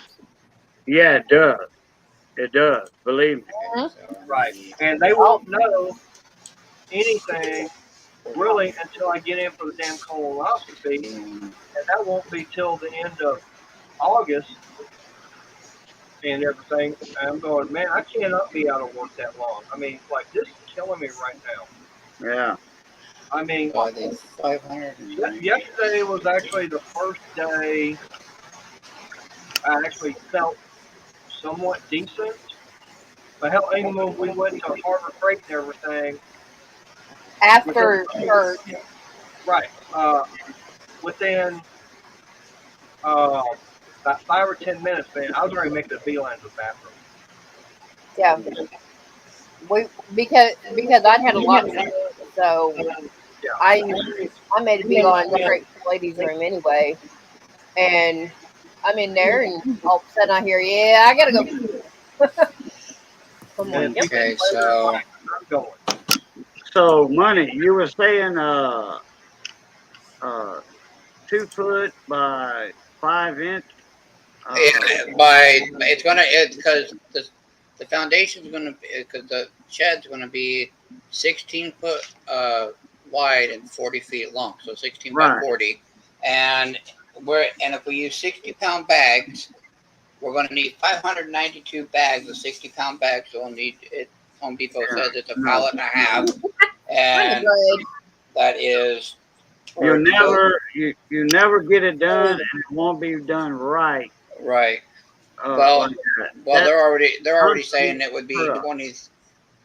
Yeah, it does. It does. Believe me. Okay, so Right. And they won't know anything really until I get in for the damn colonoscopy, and that won't be till the end of August and everything. And I'm going, man, I cannot be out of work that long. I mean, like, this is killing me right now. Yeah. I mean, So I think 500. yesterday was actually the first day I actually felt somewhat decent. But hell, even when we went to Harbor Freight and everything, After church. right, within about 5 or 10 minutes, man, I was already making a beeline to the bathroom. Yeah. Because I'd had a lot to do, so Yeah. I made a beeline straight to the ladies' room anyway. And I'm in there, and all of a sudden I hear, yeah, I gotta go. I'm like, yep. Okay, so I'm going. So, money. You were saying 2 foot by 5 inch. because the foundation's gonna because the shed's gonna be 16 foot wide and 40 feet long, so 16 by Right. 40, and if we use 60-pound bags, we're gonna need 592 bags of 60-pound bags. So we'll need it. Home Depot says it's a pallet and a half, and Good. that is. You never get it done, and it won't be done right. Right. Well, Well, they're already saying it would be Correct. 20.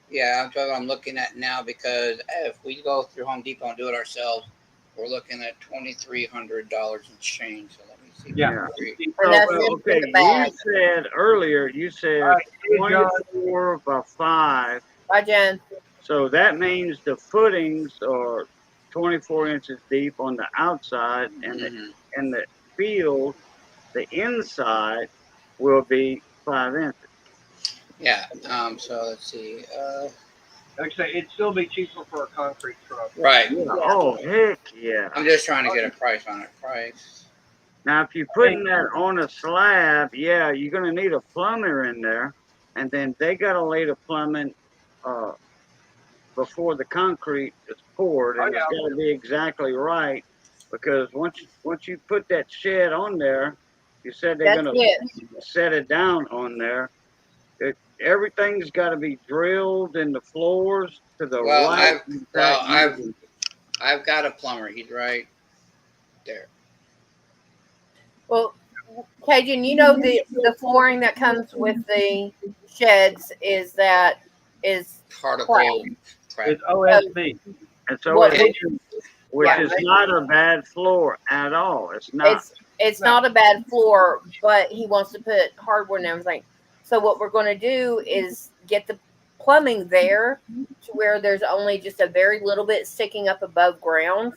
Yeah, that's what I'm looking at now, because if we go through Home Depot and do it ourselves, we're looking at $2,300 and change. So let me see. Yeah. And that's well, just for okay. the bag. You said earlier. You said All right, hey, John. 24 by 5. Bye, Jen. So that means the footings are 24 inches deep on the outside, and the field, the inside, will be 5 inches. Yeah. So let's see. Like I say, it'd still be cheaper for a concrete truck. Right. Yeah. Oh, heck yeah. I'm just trying to get a price on it. Price. Now, if you're putting that on a slab, yeah, you're going to need a plumber in there, and then they got to lay the plumbing before the concrete is poured, and it's got to be exactly right, because once you put that shed on there, you said they're That's gonna it. set it down on there. Everything's got to be drilled in the floors to the Well, right. I've got a plumber. He's right there. Well, Cajun, you know the flooring that comes with the sheds is Particle crap. It's OSB. And so What- which Yeah, is right. not a bad floor at all. It's not. It's not a bad floor, but he wants to put hardwood and everything. So what we're going to do is get the plumbing there to where there's only just a very little bit sticking up above ground.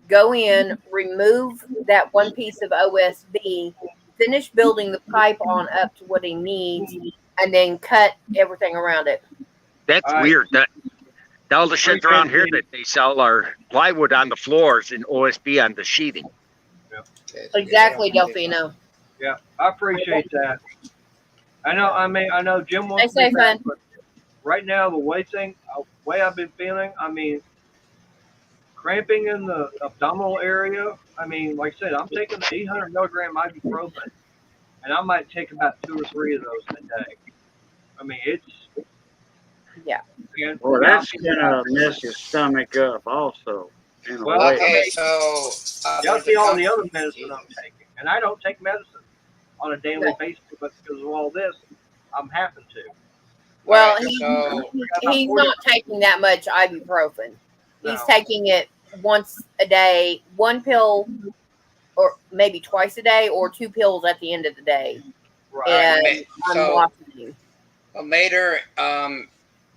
Go in, remove that one piece of OSB, finish building the pipe on up to what he needs, and then cut everything around it. That's All right. weird. That all the sheds around here that they sell are plywood on the floors and OSB on the sheeting. Exactly, Delfino. Yeah, I appreciate that. I know Jim wants Stay to do safe, that, man. but right now the way I've been feeling, cramping in the abdominal area. Like I said, I'm taking the 800 milligram ibuprofen, and I might take about 2 or 3 of those a day. It's Yeah. and Well, that's gonna mess your stomach up, also. In a Well, way. Okay, so y'all see all the other medicine I'm taking, and I don't take medicine on a daily Right. basis, but because of all this, I'm having to. Well, Alright, so he's not taking that much ibuprofen. He's No. taking it once a day, one pill, or maybe twice a day, or 2 pills at the end of the day. Right. And I'm so watching him. Mater,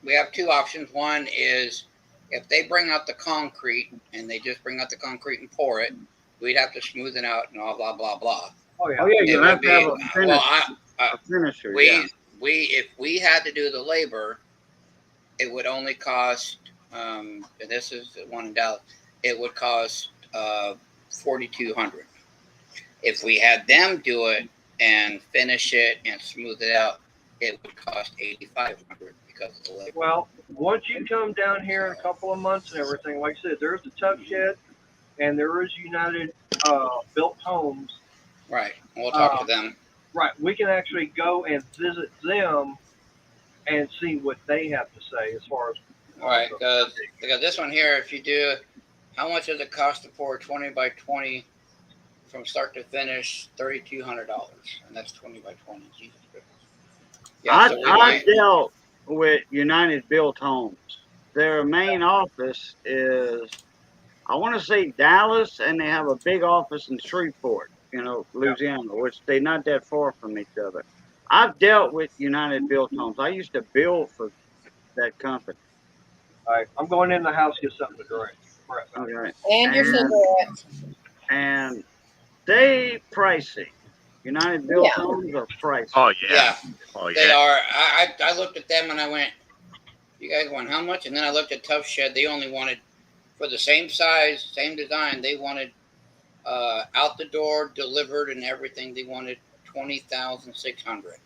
we have 2 options. One is if they bring out the concrete and they just bring out the concrete and pour it, we'd have to smooth it out and all blah blah blah. Oh yeah. You It have would to have be a finisher. A finisher. Yeah. If we had to do the labor, it would only cost. And this is the one in Dallas. It would cost $4,200. If we had them do it and finish it and smooth it out, it would cost $8,500 because of the labor. Well, once you come down here in a couple of months and everything, like I said, there's the Tough Shed, and there is United Built Homes. Right. We'll talk to them. Right. We can actually go and visit them and see what they have to say as far as. Right, because this one here, if you do, how much does it cost to pour 20 by 20 from start to finish? $3,200, and that's 20 by 20. Jesus Christ. Yeah, so I dealt with United Built Homes. Their main office is, I want to say Dallas, and they have a big office in Shreveport, Louisiana, which they're not that far from each other. I've dealt with United Built Homes. I used to build for that company. All right. I'm going in the house to get something to drink. Right. Okay. And your cigarettes. And they pricey. United Built Homes are pricey. Oh yeah. Oh they yeah. are. I looked at them and I went, you guys want how much? And then I looked at Tough Shed. They only wanted, for the same size, same design, they wanted out the door, delivered, and everything. They wanted $20,600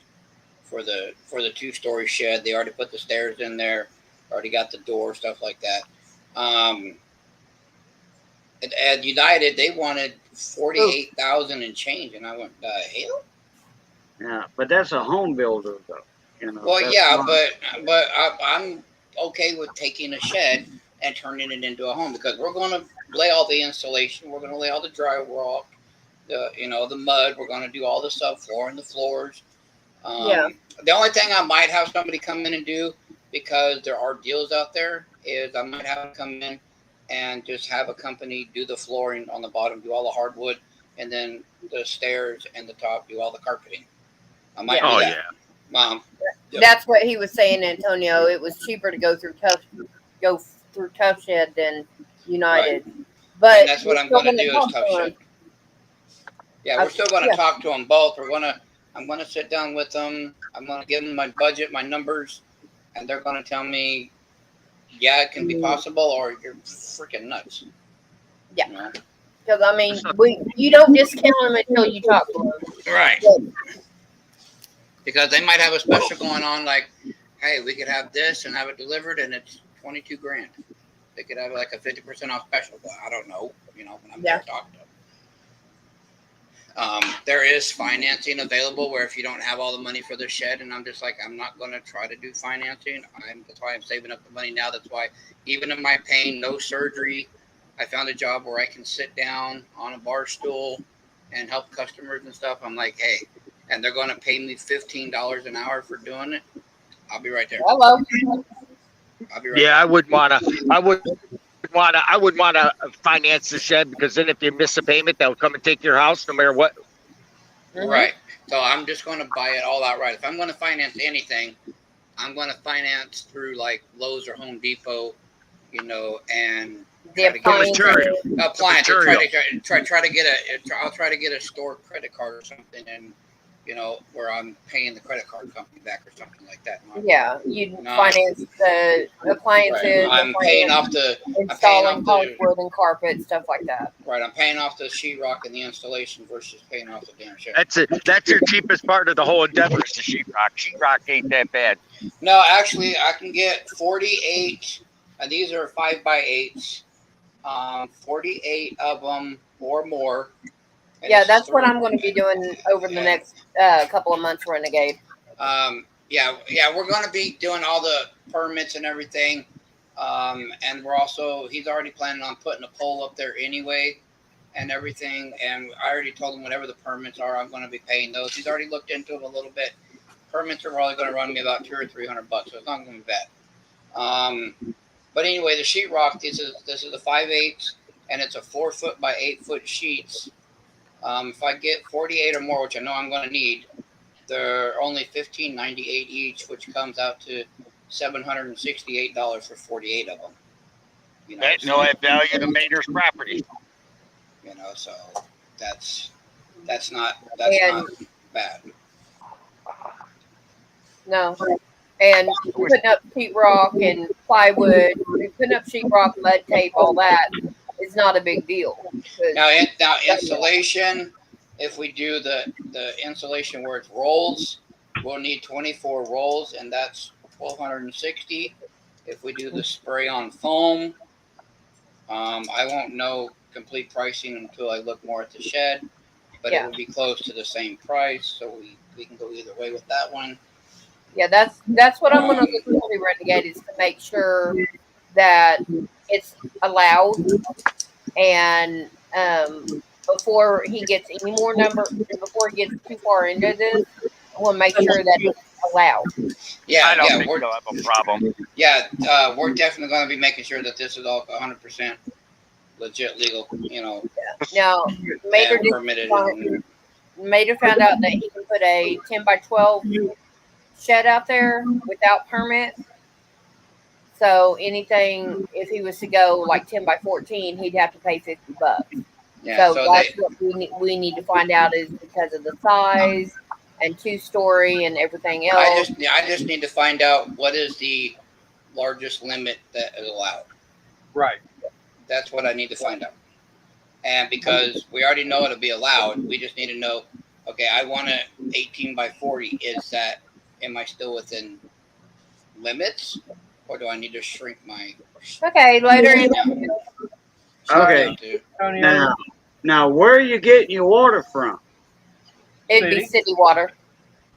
for the 2-story shed. They already put the stairs in there, already got the door, stuff like that. At United, they wanted $48,000 and change, and I went, hell. Yeah, but that's a home builder, though. Well, that's yeah, not- but I'm okay with taking a shed and turning it into a home, because we're going to lay all the insulation, we're going to lay all the drywall, the mud, we're going to do all the subfloor and the floors. The only thing I might have somebody come in and do, because there are deals out there, is I might have them come in and just have a company do the flooring on the bottom, do all the hardwood, and then the stairs and the top do all the carpeting. I might do that. Mom. That's what he was saying, Antonio. It was cheaper to go through Tough Shed than United. Right. But and that's what I'm going to do is Tough Shed. Yeah, we're still going to talk to them both. I'm going to sit down with them. I'm going to give them my budget, my numbers, and they're going to tell me, yeah, it can be possible, or you're freaking nuts. Yeah. Because, you don't discount them until you talk to them. Right. Because they might have a special going on, like, hey, we could have this and have it delivered, and it's 22 grand. They could have like a 50% off special, but I don't know. When I'm Yeah. there talking to them. There is financing available where if you don't have all the money for the shed, and I'm just like, I'm not going to try to do financing. That's why I'm saving up the money now. That's why even in my pain, no surgery, I found a job where I can sit down on a bar stool and help customers and stuff. I'm like, hey, and they're going to pay me $15 an hour for doing it. I'll be right there. Hello. I'll be right Yeah, there. I wouldn't want to finance the shed, because then if you miss a payment, they'll come and take your house no matter what. Mhm. Right. So I'm just going to buy it all outright. If I'm going to finance anything, I'm going to finance through like Lowe's or Home Depot, and The try to get appliances. appliances. material. Try to get I'll try to get a store credit card or something, and where I'm paying the credit card company back or something like that. Yeah, you No. finance the appliances. Right. I'm paying off installing hardwood and carpet, stuff like that. Right. I'm paying off the sheetrock and the installation versus paying off the damn shed. That's it. That's your cheapest part of the whole endeavor is the sheetrock. Sheetrock ain't that bad. No, actually, I can get 48, and these are 5x8s. 48 of them or more. And Yeah, it's that's what three- I'm going to be doing over the next couple of months, Renegade. Yeah, we're going to be doing all the permits and everything. And he's already planning on putting a pole up there anyway and everything. And I already told him whatever the permits are, I'm going to be paying those. He's already looked into it a little bit. Permits are probably going to run me about $200 or $300, so it's not going to be bad. But anyway, the sheetrock, this is a 5/8, and it's a 4 foot by 8 foot sheets. If I get 48 or more, which I know I'm going to need, they're only $15.98 each, which comes out to $768 for 48 of them. That value to Mater's property. So that's not bad. No. And putting up sheetrock and plywood, putting up sheetrock, mud tape, all that is not a big deal. Now insulation, if we do the insulation where it's rolls, we'll need 24 rolls, and that's $1,260. If we do the spray on foam, I won't know complete pricing until I look more at the shed, but it would be close to the same price, so we can go either way with that one. Yeah, that's what I'm going to look into, Renegade, is to make sure that it's allowed, and before he gets any more before he gets too far into this, I want to make sure that it's allowed. Yeah, I don't think they'll have a problem. Yeah, we're definitely going to be making sure that this is all 100% legit, legal. Now, Mater permitted. Mater found out that he can put a 10 by 12 shed out there without permit. So anything, if he was to go like 10 by 14, he'd have to pay $50. Yeah, so that's what we need to find out, is because of the size and 2-story and everything else. I just need to find out what is the largest limit that is allowed. Right. That's what I need to find out. And because we already know it'll be allowed, we just need to know, okay, I want it 18 by 40. Am I still within limits, or do I need to shrink my? Okay, later. Okay. Now, where are you getting your water from? It'd be city water.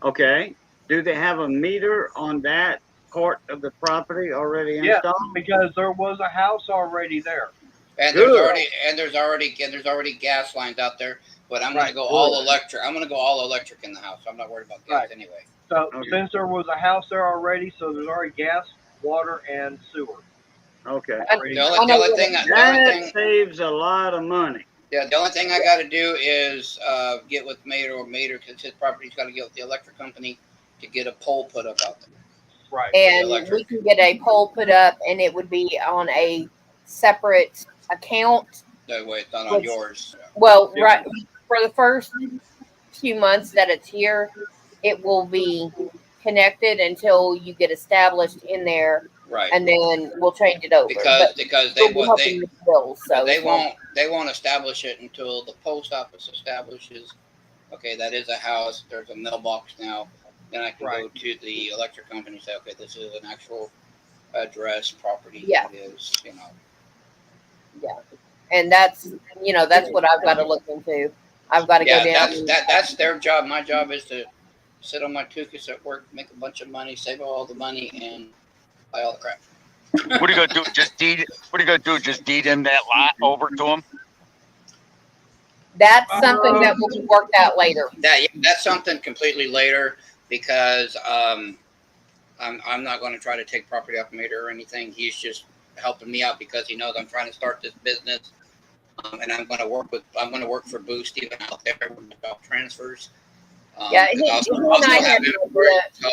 Okay. Do they have a meter on that part of the property already installed? Yeah, because there was a house already there. And there's already gas lines out there. But I'm going to go all electric. I'm going to go all electric in the house. I'm not worried about gas anyway. So since there was a house there already, so there's already gas, water, and sewer. Okay. The only thing saves a lot of money. Yeah, the only thing I got to do is get with Mater, because his property's got to get with the electric company to get a pole put up out there. Right. And we can get a pole put up, and it would be on a separate account. That way it's not on yours. Well, right. For the first few months that it's here, it will be connected until you get established in there. Right. And then we'll change it over. Because they won't establish it until the post office establishes, okay, that is a house, there's a mailbox now. Then I can go to the electric company and say, okay, this is an actual address, property, Yeah. it is, you know. Yeah. And that's what I've got to look into. I've got to go Yeah, down. that's their job. My job is to sit on my tuchus at work, make a bunch of money, save all the money, and buy all the crap. What are you gonna do? Just deed? What are you gonna do? Just deed in that lot over to them? That's something that will be worked out later. That's something completely later because I'm not going to try to take property off Mater or anything. He's just helping me out because he knows I'm trying to start this business, and I'm going to work for Boost even out there with the job transfers. Yeah, he and I had so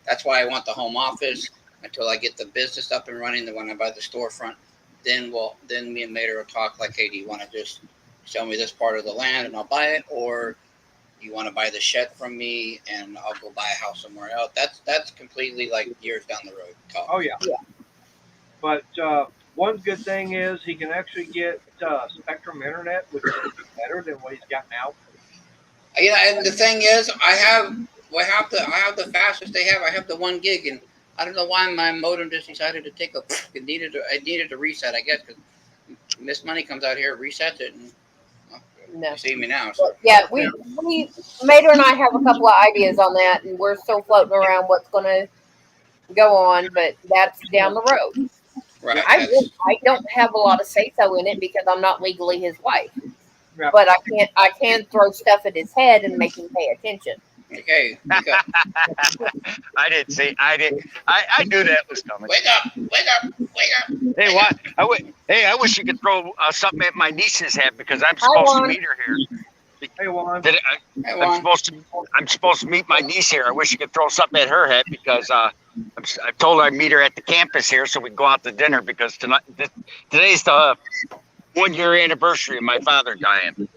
that's why I want the home office until I get the business up and running. Then when I buy the storefront, then me and Mater will talk like, hey, do you want to just show me this part of the land and I'll buy it, or you want to buy the shed from me and I'll go buy a house somewhere else? That's completely like years down the road talk. Oh yeah. But one good thing is he can actually get Spectrum Internet, which is better than what he's got now. Yeah, and the thing is, I have the fastest they have. I have the 1 gig, and I don't know why my modem just decided to take it needed to reset. I guess because Miss Money comes out here, resets it, and No. you see me now. So. Yeah, we Mater and I have a couple of ideas on that, and we're still floating around what's going to go on, but that's down the road. Right. I don't have a lot of say so in it because I'm not legally his wife, Yeah. but I can throw stuff at his head and make him pay attention. Okay. I didn't say. I knew that was coming. Wake up! Hey, what? I wish you could throw something at my niece's head because I'm supposed to meet her here. Hey, Juan. I'm supposed to meet my niece here. I wish you could throw something at her head because I told her I'd meet her at the campus here so we can go out to dinner because today's the 1 year anniversary of my father dying.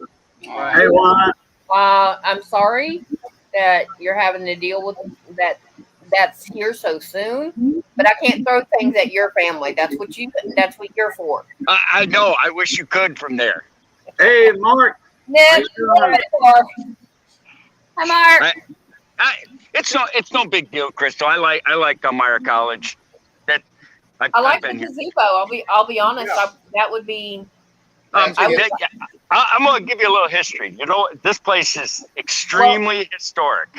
Hey, Juan. I'm sorry that you're having to deal with that. That's here so soon, but I can't throw things at your family. That's what you're for. I know. I wish you could from there. Hey, Mark. No, hi, Mark. It's no big deal, Crystal. I like Elmira College. I like the gazebo. I'll be honest. Yeah. That would be. I'm going to give you a little history. You know, this place is extremely historic.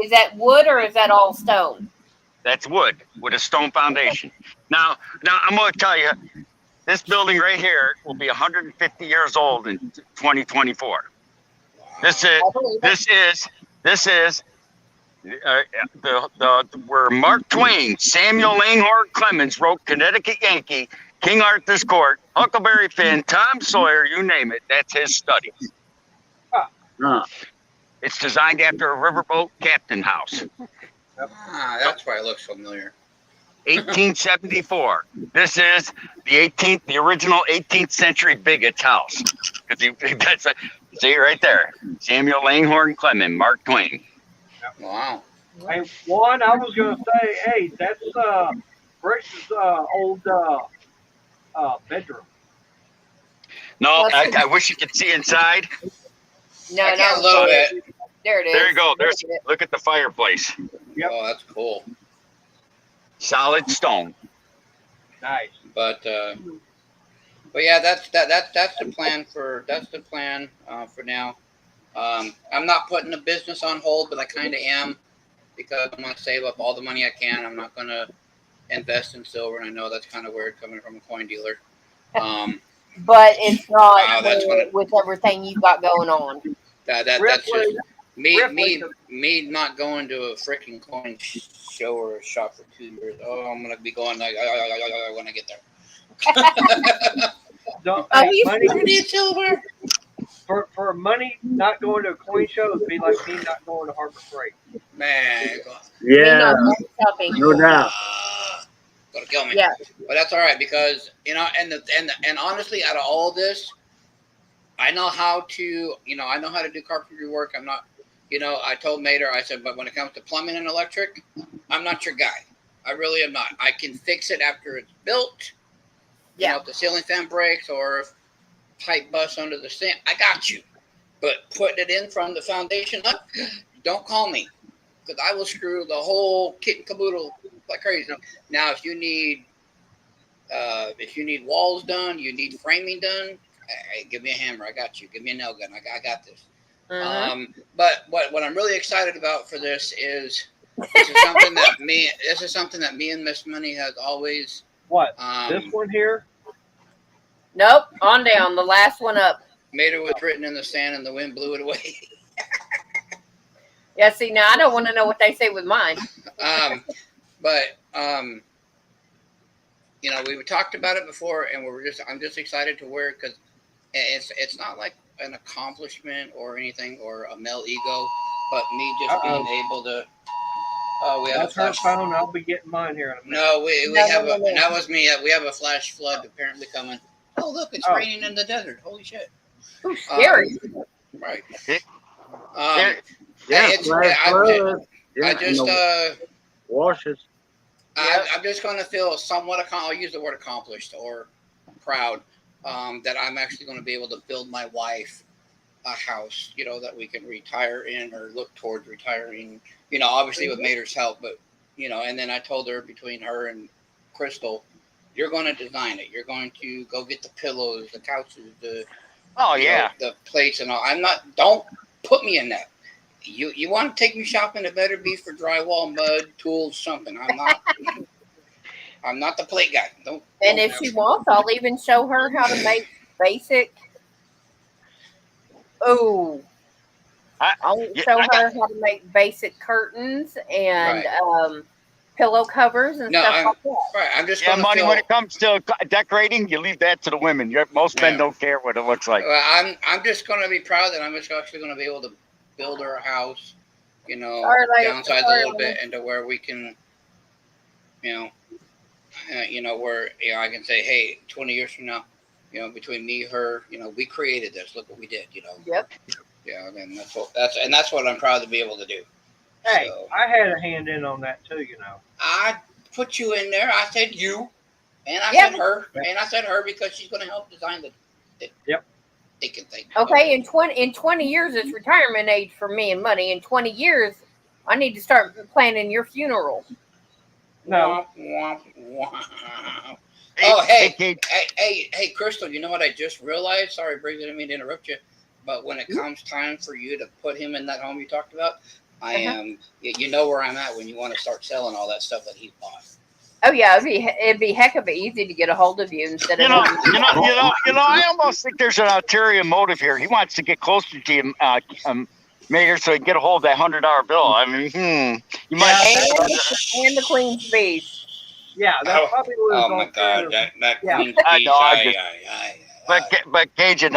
Is that wood or is that all stone? That's wood with a stone foundation. Now I'm going to tell you, this building right here will be 150 years old in 2024. This is where Mark Twain, Samuel Langhorne Clemens wrote Connecticut Yankee, King Arthur's Court, Huckleberry Finn, Tom Sawyer, you name it. That's his study. It's designed after a riverboat captain house. That's why it looks familiar. 1874. This is the original 18th century bigot's house. See right there, Samuel Langhorne Clemens, Mark Twain. Wow. Hey, Juan, I was going to say, hey, that's Brix's old bedroom. No, I wish you could see inside. No, A little bit. There it is. There you go. Look at the fireplace. Yep. Oh, that's cool. Solid stone. Nice. But yeah, that's the plan for now. I'm not putting the business on hold, but I kind of am because I'm going to save up all the money I can. I'm not going to invest in silver, and I know that's kind of weird coming from a coin dealer. But it's not Wow, with everything you've got going on. That's just me not going to a freaking coin show or a shop for 2 years. Oh, I'm going to be going when I get there. Money need silver. for money not going to a coin show would be like me not going to Harbor Freight. Man. Yeah, no doubt. Gonna kill me. Yeah. But that's all right because and honestly, out of all this, I know how to do carpentry work. I'm not, I told Mater, I said, but when it comes to plumbing and electric, I'm not your guy. I really am not. I can fix it after it's built. Yeah. If the ceiling fan breaks or if pipe busts under the sink, I got you. But putting it in from the foundation up, don't call me because I will screw the whole kit and caboodle like crazy. Now, if you need If you need walls done, you need framing done, hey, give me a hammer. I got you. Give me a nail gun. I got this. But what I'm really excited about for this is this is something that me and Miss Money has always. What? This one here? Nope. On down. The last one up. Mater was written in the sand and the wind blew it away. Yeah, see, now I don't want to know what they say with mine. You know, we talked about it before, and I'm just excited to wear it because it's not like an accomplishment or anything or a male ego, but me just being able to. Oh, we have That's her phone. I'll be getting mine here in a minute. No, we have a. And that was me. We have a flash flood apparently coming. Oh, look, it's raining in the desert. Holy shit! Ooh, scary. Right. Washes. I'm just going to feel somewhat. I'll use the word accomplished or proud that I'm actually going to be able to build my wife a house, you know, that we can retire in or look towards retiring. You know, obviously with Mater's help, but you know. And then I told her between her and Crystal, you're going to design it. You're going to go get the pillows, the couches, the plates and all. Don't put me in that. You want to take me shopping? It better be for drywall, mud, tools, something. I'm not the plate guy. If she wants, I'll even show her how to make basic. Oh, I'll show her how to make basic curtains and pillow covers and stuff like that. Right. I'm just Money. When it comes to decorating, you leave that to the women. Most men don't care what it looks like. Well, I'm just going to be proud that I'm just actually going to be able to build her a house, you know, downsize a little bit into where we can, where I can say, hey, 20 years from now, you know, between me, her, you know, we created this. Look what we did, you know. Yep. Yeah, and that's what I'm proud to be able to do. Hey, so, I had a hand in on that too, you know. I put you in there. I said you, and I said her, and I said her because she's going to help design the thinking thing. Okay, in 20 years, it's retirement age for me and Money. In 20 years, I need to start planning your funeral. No. Oh, hey, Crystal, you know what I just realized? Sorry, Brady, I didn't mean to interrupt you. But when it comes time for you to put him in that home you talked about, I am, you know where I'm at when you want to start selling all that stuff that he bought. Oh yeah, it'd be heck of it easy to get a hold of you instead of I almost think there's an ulterior motive here. He wants to get closer to you, Mater, so he can get a hold of that $100 bill. I mean, you might and the Queen's feast. Yeah, that's probably what oh my God, that Queen's feast. But Cajun,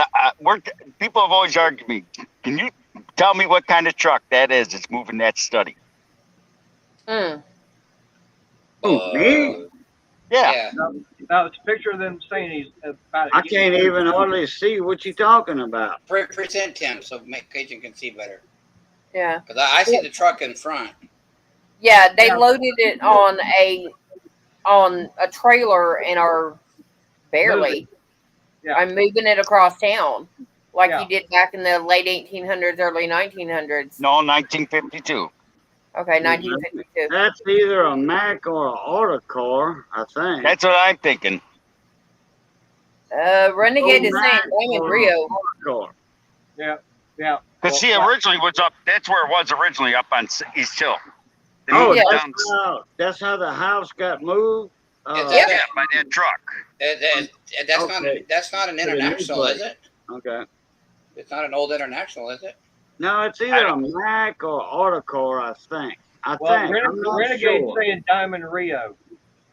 people have always argued me. Can you tell me what kind of truck that is that's moving that study? Me? Yeah. No, it's a picture of them saying he's about I can't even hardly see what you're talking about. Present him so Cajun can see better. Yeah. Because I see the truck in front. Yeah, they loaded it on a trailer and are barely. Yeah. I'm moving it across town like you did back in the late 1800s, early 1900s. No, 1952. Okay, 1952. That's either a Mack or an Autocar, I think. That's what I'm thinking. Renegade is saying Diamond Rio. Autocar. Yeah. Because originally was up. That's where it was originally, up on East Hill. That's how the house got moved. By that truck. That's not an international, is it? Okay. It's not an old international, is it? No, it's either a Mack or Autocar, I think. Renegade's saying Diamond Rio.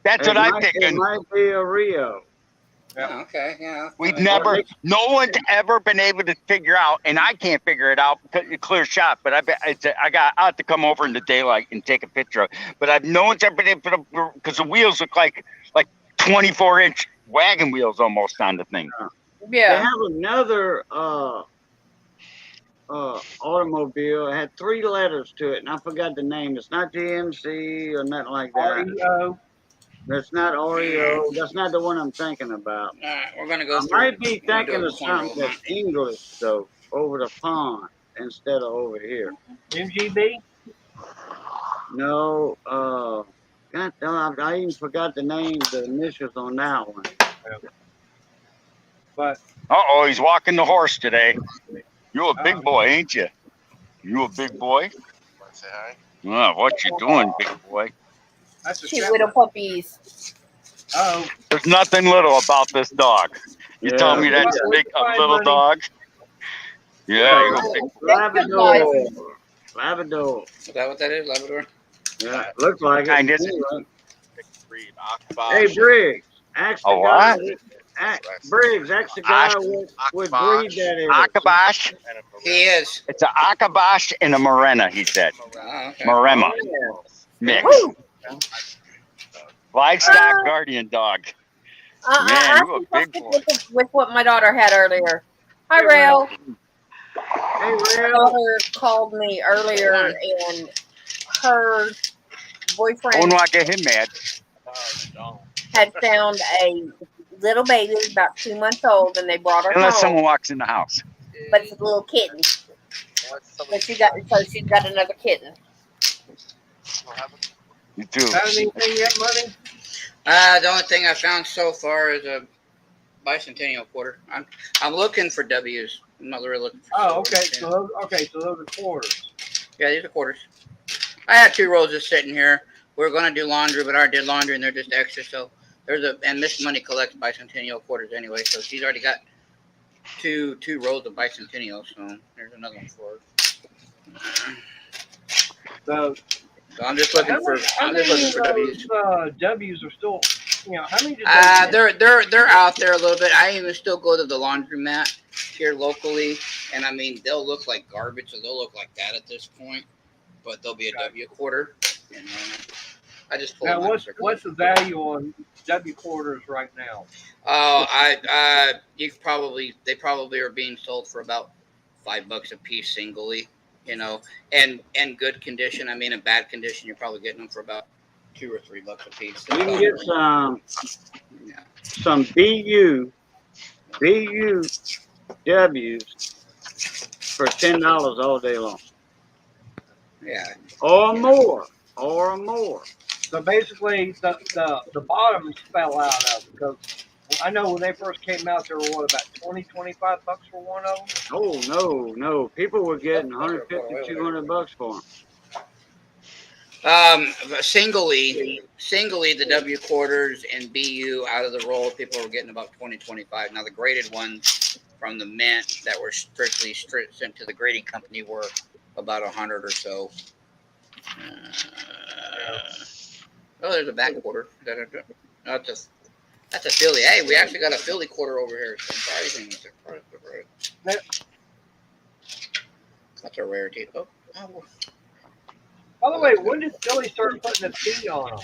That's what I'm thinking. It might be a Rio. Yeah. Oh, okay, yeah. No one's ever been able to figure out, and I can't figure it out because it's a clear shot, but I have to come over in the daylight and take a picture of it. But no one's ever been able to, because the wheels look like 24-inch wagon wheels almost on the thing. Yeah. They have another automobile. It had 3 letters to it, and I forgot the name. It's not GMC or nothing like that. REO. That's not REO. That's not the one I'm thinking about. All right, we're going to go I might be thinking of something that's English, though, over the pond instead of over here. MGB? No, God, I even forgot the name, the initials on that one. But Uh-oh, he's walking the horse today. You're a big boy, ain't you? You a big boy? Say hi. Oh, what you doing, big boy? that's a Cute shepherd. little puppies. Oh, There's nothing little about this dog. You tell me that's Yeah. big, a Fine little money. dog? Yeah, you're a big Labrador. Labrador. Is that what that is, Labrador? Yeah, looks like it. kind, is it? Anyway. Breed Akbash. Hey, Briggs. Ask the A guy. what? Briggs, ask the guy what breed that is. Akabash. And a He is. It's an Akabash and a Morena, he said. Oh, okay. Maremma Oh, mix. Woo! Livestock guardian dog. Man, I you a think I'll big stick boy. with what my daughter had earlier. Hi, Hey, Rail. Hey, My Rail. daughter called me earlier, and her I wouldn't boyfriend want to get him mad. had found a little baby about 2 months old, and they brought her Unless home. someone walks in the house. But it's a little kitten. But she's got another kitten. You too. Found anything yet, money? The only thing I found so far is a bicentennial quarter. I'm looking for W's. I'm not really looking for Oh, silvers. okay. So those are quarters. Yeah, these are quarters. I had 2 rolls just sitting here. We are gonna do laundry, but I already did laundry and they're just extra. So and Miss Money collects bicentennial quarters anyway, so she's already got two rolls of bicentennial. So there's another one for her. So So I'm just looking for W's. W's are still, how many did they They're out there a little bit. I even still go to the laundromat here locally, and I mean they'll look like garbage, so they'll look like that at this point, but they'll be a W quarter. And I just pull Now, them out. what's the value on W quarters right now? Oh, they probably are being sold for about $5 a piece singly, and good condition. I mean, in bad condition, you're probably getting them for about $2 or $3 a piece. You can get some BUWs for $10 all day long. Yeah. Or more. So basically, the bottoms fell out of it because I know when they first came out, there were about $20-25 for one of them. Oh, no. People were getting $150, $200 for them. Singly, the W quarters and BU out of the roll, people were getting about 20-25. Now the graded ones from the mint that were strictly sent to the grading company were about 100 or so. There's a back quarter. That's a Philly. Hey, we actually got a Philly quarter over here. Surprising. That's a rarity. Oh. By the way, when did Philly start putting a P on them?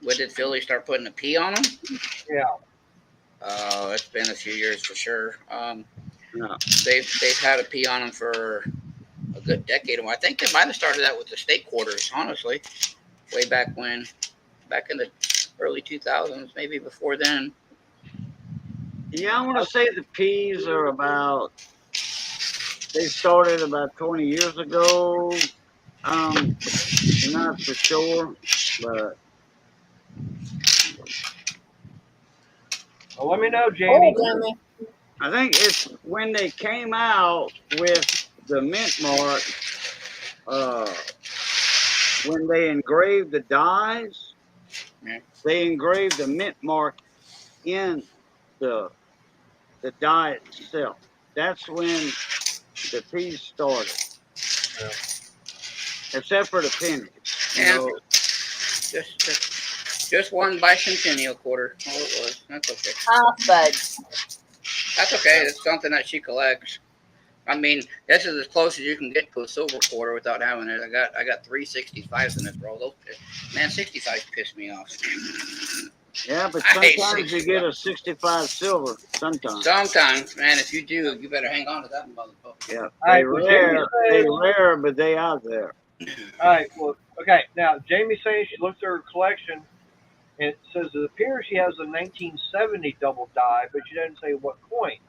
When did Philly start putting a P on them? Yeah. Oh, it's been a few years for sure. Yeah. They've had a P on them for a good decade. I think they might have started out with the state quarters, honestly, way back in the early 2000s, maybe before then. Yeah, I want to say the P's are they started about 20 years ago. Not for sure, but. Well, let me know, Jamie. I think it's when they came out with the mint mark, when they engraved the dies, they engraved the mint mark in the die itself. That's when the P's started. Yeah. Except for the penny. Just one bicentennial quarter. All it was. That's okay. That's okay. It's something that she collects. I mean, this is as close as you can get to a silver quarter without having it. I got 3 65s in this roll. Man, 65s piss me off. Yeah, but sometimes you get a 65 silver. Sometimes, man. If you do, you better hang on to that motherfucker. Yeah, Right, they rare, but they out there. All right. Well, okay. Now, Jamie's saying she looked at her collection, and it says it appears she has a 1970 double die, but she doesn't say what coin.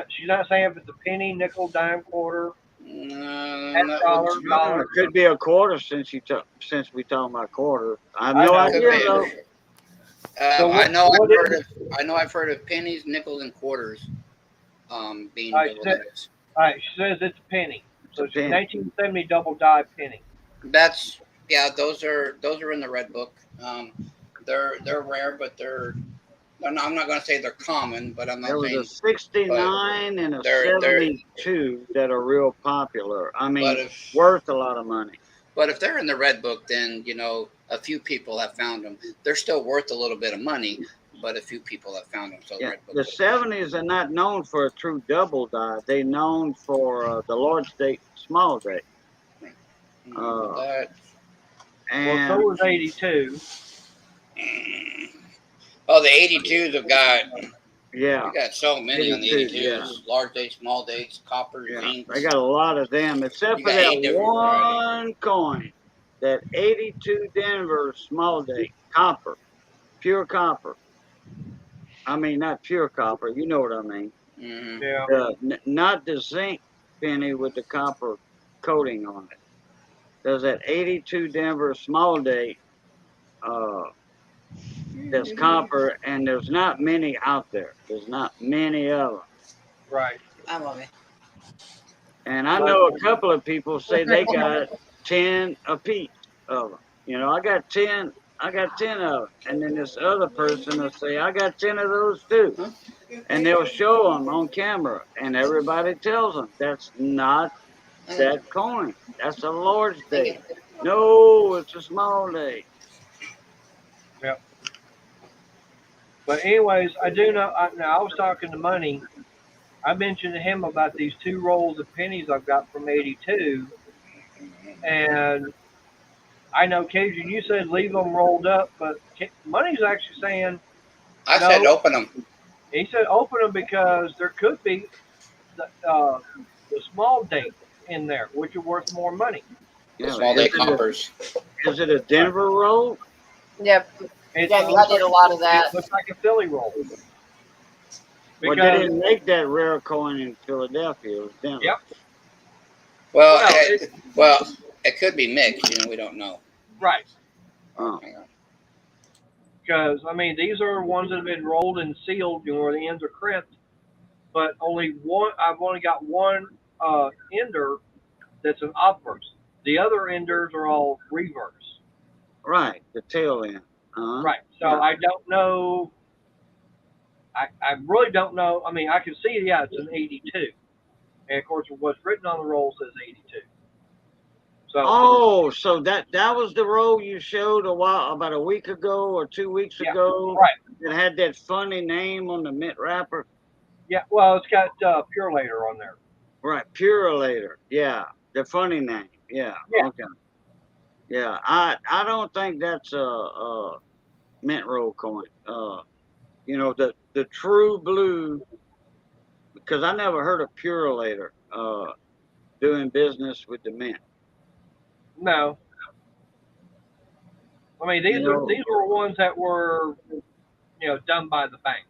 She's not saying if it's a penny, nickel, dime, quarter. Let That $dollar, was- dollar. It could be a quarter since we talking about quarter. I have no I know. Could idea be. though. So I know what I know I've heard of pennies, nickels, and quarters being I double said- dice. All right, she says it's a penny. So It's it's a penny. 1970 double die penny. That's those are in the red book. They're rare, but I'm not going to say they're common, but I'm not There was saying. a 69 and a they're- 72 that are real popular. I But mean, if worth a lot of money. they're in the red book, then a few people have found them. They're still worth a little bit of money, but a few people have found them. So Yeah, red book. the 70s are not known for a true double die. They're known for the Lord's Day small day. That, And Well, so was 82. oh, the 82s have got. yeah, We got so many on the 82s, 82s. yeah. Large dates, small dates, copper, yeah, zinc. they got a lot of them, except You for got 8 that different one coin, that 82 Denver small date, copper, pure copper. I mean, not pure copper, you know what I mean. Mhm. Yeah. Not the zinc penny with the copper coating on it. There's that 82 Denver small date that's copper, and there's not many out there. There's not many of them. Right. I'm on it. And I know a couple of people say they got 10 apiece of them. You know, I got 10 of them. And then this other person will say, I got 10 of those too. And they'll show them on camera, and everybody tells them that's not that coin. That's a Lord's Day. No, it's a small day. Yep. But anyways, I do know. Now I was talking to Money. I mentioned to him about these 2 rolls of pennies I've got from 82, and I know Cajun, you said leave them rolled up, but Money's actually saying I No. said open them. he said open them because there could be the small date in there, which are worth more money. The Yeah, small day is it a- coppers. Is it a Denver roll? Yep. It Yeah, I looks did a like- lot of that. It looks like a Philly roll. Well, they Because didn't make that rare coin in Philadelphia. It was Denver. Yep. Well, Well, it could be mixed. We don't know. right. Oh. Hang on. Because I mean, these are ones that have been rolled and sealed, where the ends are crimped. But only one. I've only got one ender that's an obverse. The other enders are all reverse. Right, the tail end. Right. So Yeah. I don't know. I really don't know. I mean, I can see, yeah, it's an 82, and of course, what's written on the roll says 82. So Oh, so that was the roll you showed about a week ago or 2 weeks Yeah, ago. right. It had that funny name on the mint wrapper. yeah, well, it's got Pure Later on there. Right, Purelator. Yeah, the funny name. Yeah. Yeah. Okay. Yeah, I don't think that's a mint roll coin. The true blue, because I never heard of Purelator doing business with the mint. No. I mean, these were ones that were, done by the bank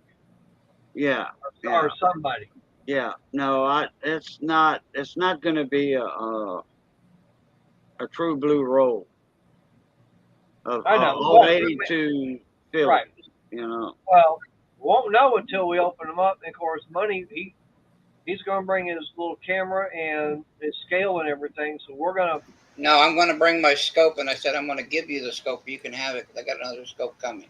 Yeah. or somebody. Yeah, no, it's not going to be a true blue roll of I know. all Well, 82 Phillies. Right. Well, we won't know until we open them up. And of course, Money, he's going to bring his little camera and his scale and everything. So we're going to. No, I'm going to bring my scope, and I said I'm going to give you the scope. You can have it. I got another scope coming.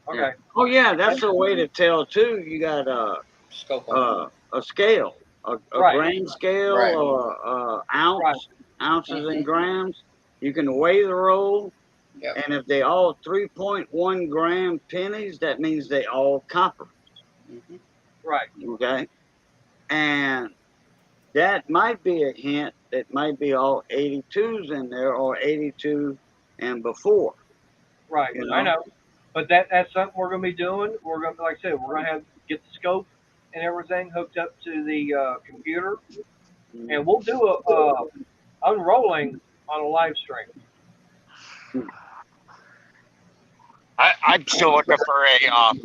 Okay. Yeah. Oh yeah, that's a way to tell too. You got Scope on. a scale, a Right. grain scale Right. or ounces Mhm. and grams. You can weigh the roll, Yep. and if they all 3.1 gram pennies, that means they all copper. Mhm. Right. Okay, and that might be a hint that might be all 82s in there or 82 and before. Right. You know? I know. But that's something we're going to be doing. We're going to, like I said, we're going to get the scope and everything hooked up to the computer, and we'll do a unrolling on a live stream. I'm still looking for a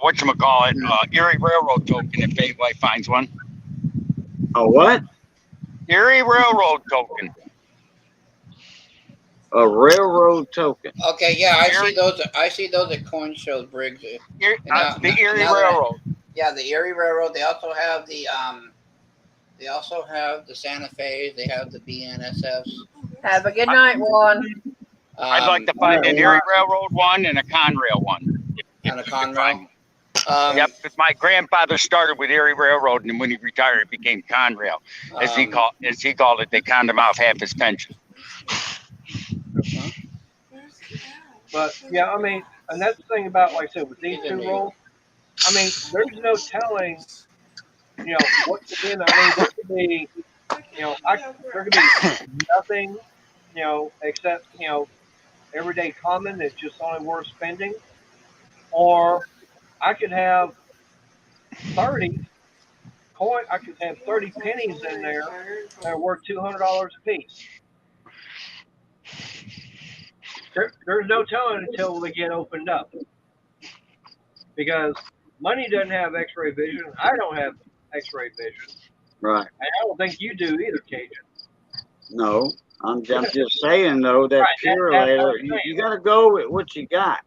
whatchamacallit, Erie Railroad token if anybody finds one. A what? Erie Railroad token. A railroad token. Okay, yeah, I see Erie- those. I see those at coin shows, Briggs. The Erie now that Railroad. Yeah, the Erie Railroad. They also have the Santa Fe. They have the BNSFs. Have a good night, Ron. I'd like to find an Erie Railroad one and a Conrail one. If And a you could find Conrail. one. Yep, because my grandfather started with Erie Railroad, and when he retired, it became Conrail, as he called it. They conned him off half his pension. But yeah, I mean, and that's the thing about, like I said, with these two rolls. I mean, there's no telling, what could be in there. I mean, there could be, there could be nothing, except, everyday common that's just only worth spending. Or I could have 30 I could have 30 pennies in there that are worth $200 a piece. There's no telling until they get opened up. Because money doesn't have x-ray vision. I don't have x-ray vision. Right. And I don't think you do either, Cajun. No, I'm just saying though that Right, Purelator, you got to go with what you got.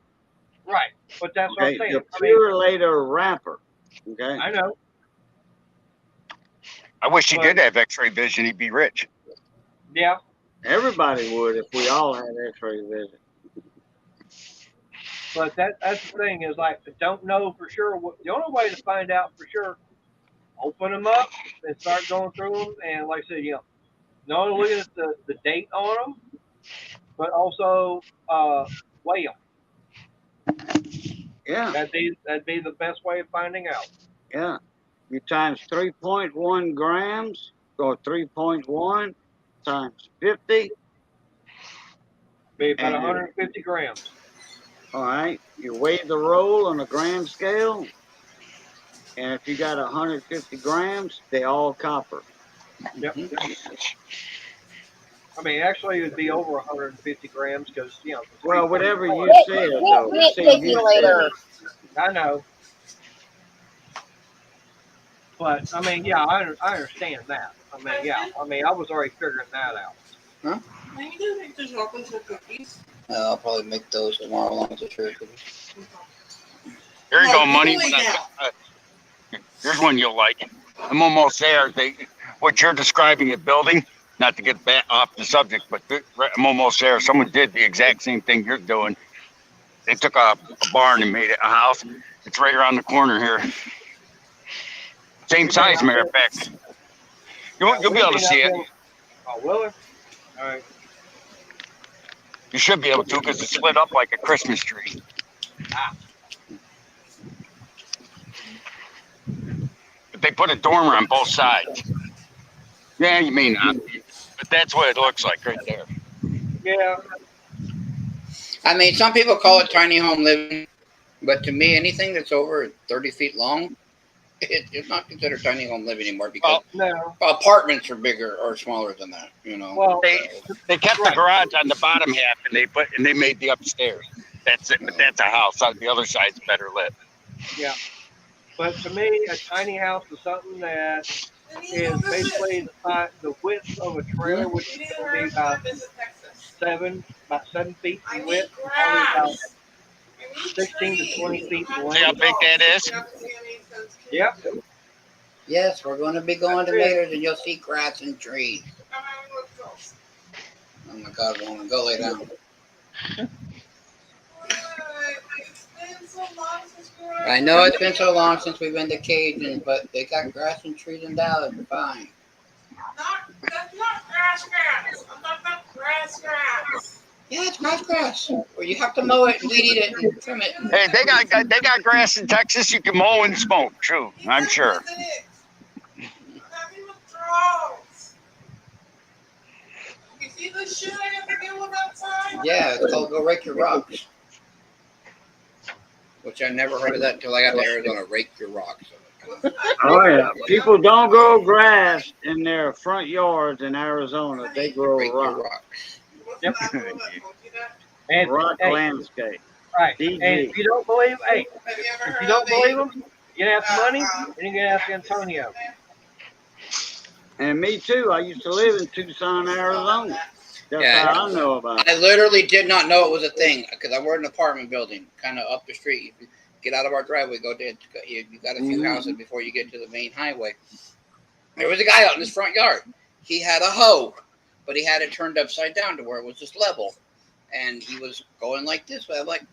Right, but that's what I'm saying. The Purelator wrapper. Okay. I know. I wish he did have X-ray vision. He'd be rich. Yeah. Everybody would if we all had X-ray vision. But that's the thing is, like, don't know for sure. The only way to find out for sure, open them up and start going through them. And like I said, not only looking at the date on them, but also weigh them. Yeah. That'd be the best way of finding out. Yeah. You times 3.1 grams or 3.1 times 50. Be about 150 grams. All right. You weigh the roll on a gram scale. And if you got 150 grams, they all copper. Yep. I mean, actually, it would be over 150 grams because, Well, whatever you said, though. Later. I know. But, I mean, yeah, I understand that. I mean, yeah. I mean, I was already figuring that out. Huh? Are you going to make the chocolate chip cookies? I'll probably make those tomorrow along with the cherry cookies. Here you go, money. Here's one you'll like. I'm almost there. What you're describing a building, not to get back off the subject, but I'm almost there. Someone did the exact same thing you're doing. They took a barn and made it a house. It's right around the corner here. Same size, matter of fact. You'll be able to see it. Oh, will it? All right. You should be able to because it's split up like a Christmas tree. But they put a dormer on both sides. Yeah, you may not, but that's what it looks like right there. Yeah. I mean, some people call it tiny home living, but to me, anything that's over 30 feet long, it's not considered tiny home living anymore because apartments are bigger or smaller than that. Well, they kept the garage on the bottom half, and they made the upstairs. That's it. But that's a house. The other side's better lit. Yeah. But to me, a tiny house is something that is basically the width of a trailer, which is going to be about 7 feet in width, probably about 16 to 20 feet in length. See how big that is? Yep. Yes, we're going to be going to Mater's and you'll see grass and trees. Oh my God, I want to go lay down. I know it's been so long since we've been to Cajun, but they got grass and trees in Dallas. We're fine. That's not grass. I'm talking about grass. Yeah, it's grass. Well, you have to mow it and weed eat it and trim it. Hey, they got grass in Texas. You can mow and smoke. True, I'm sure. You see this shit I have to deal with outside? Yeah, it's called Go Rake Your Rocks. Which I never heard of that until I got to Arizona. Rake your rocks. Oh yeah, people don't grow grass in their front yards in Arizona. They grow rocks. Yep. And rock landscape. Right. DG. And if you don't believe, if you don't believe them, you can ask Money and you can ask Antonio. And me too. I used to live in Tucson, Arizona. That's Yeah. how I know about it. I literally did not know it was a thing because I work in an apartment building, kind of up the street. You get out of our driveway, you got a few houses before you get to the main highway. There was a guy out in his front yard. He had a hoe, but he had it turned upside down to where it was just level, and he was going like this way. I'm like,